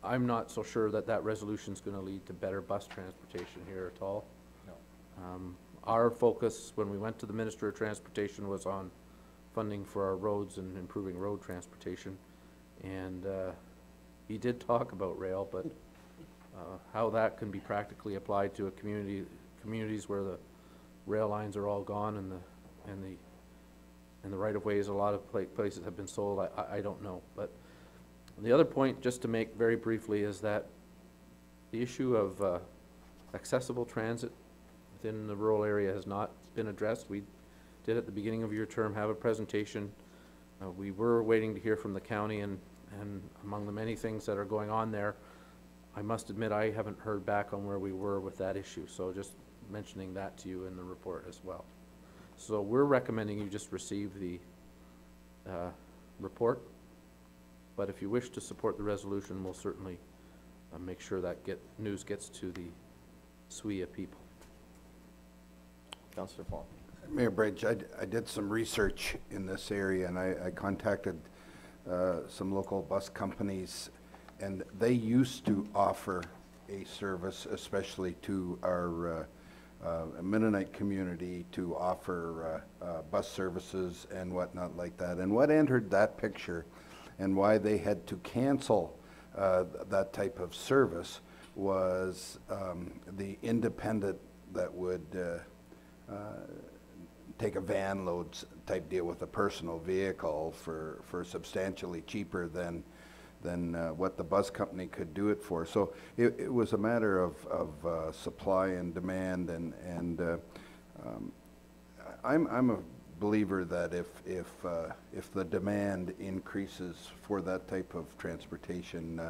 I'm not so sure that that resolution's gonna lead to better bus transportation here at all. No. Our focus when we went to the Minister of Transportation was on funding for our roads and improving road transportation. And he did talk about rail, but how that can be practically applied to a communities where the rail lines are all gone and the right-of-ways, a lot of places have been sold, I don't know. But the other point, just to make very briefly, is that the issue of accessible transit within the rural area has not been addressed. We did at the beginning of your term have a presentation. We were waiting to hear from the county, and among the many things that are going on there, I must admit I haven't heard back on where we were with that issue, so just mentioning that to you in the report as well. So we're recommending you just receive the report, but if you wish to support the resolution, we'll certainly make sure that news gets to the SWIA people. Councillor Paul. Mayor Bridge, I did some research in this area, and I contacted some local bus companies, and they used to offer a service, especially to our Mennonite community, to offer bus services and whatnot like that. And what entered that picture and why they had to cancel that type of service was the independent that would take a van loads type deal with a personal vehicle for substantially cheaper than what the bus company could do it for. So it was a matter of supply and demand, and I'm a believer that if the demand increases for that type of transportation,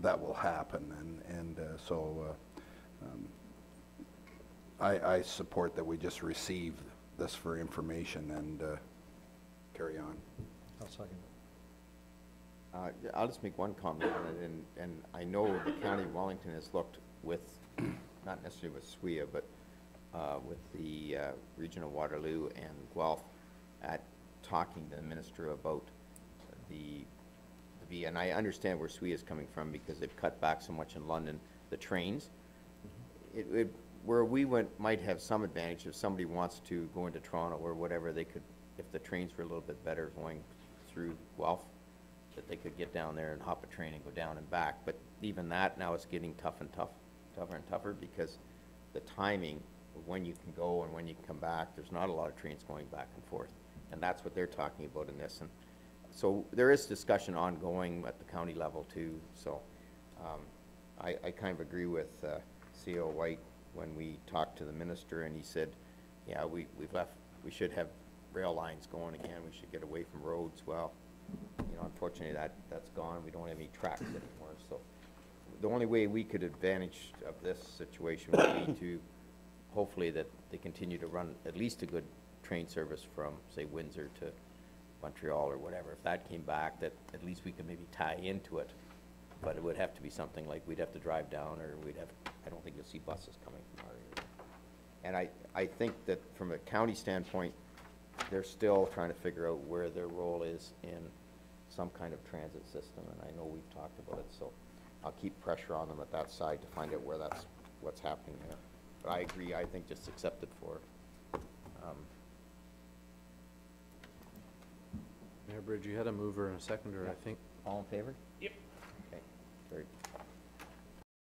that will happen, and so I support that we just receive this for information and carry on. I'll second it. I'll just make one comment on it, and I know the County of Wellington has looked with, not necessarily with SWIA, but with the Region of Waterloo and Guelph at talking to the Minister about the and I understand where SWIA is coming from because they've cut back so much in London, the trains. Where we might have some advantage if somebody wants to go into Toronto or whatever, they could, if the trains were a little bit better going through Guelph, that they could get down there and hop a train and go down and back. But even that now is getting tougher and tougher because the timing of when you can go and when you can come back, there's not a lot of trains going back and forth. And that's what they're talking about in this. And so there is discussion ongoing at the county level too. So I kind of agree with CO White when we talked to the minister, and he said, yeah, we should have rail lines going again. We should get away from roads. Well, you know, unfortunately that's gone. We don't have any tracks anymore. So the only way we could advantage of this situation would be to hopefully that they continue to run at least a good train service from, say, Windsor to Montreal or whatever. If that came back, that at least we could maybe tie into it. But it would have to be something like we'd have to drive down, or I don't think you'll see buses coming from our area. And I think that from a county standpoint, they're still trying to figure out where their role is in some kind of transit system, and I know we've talked about it. So I'll keep pressure on them at that side to find out where what's happening there. But I agree, I think just accept it for, Mayor Bridge, you had a mover and a seconder, I think. all in favor? Yep. Okay, carried.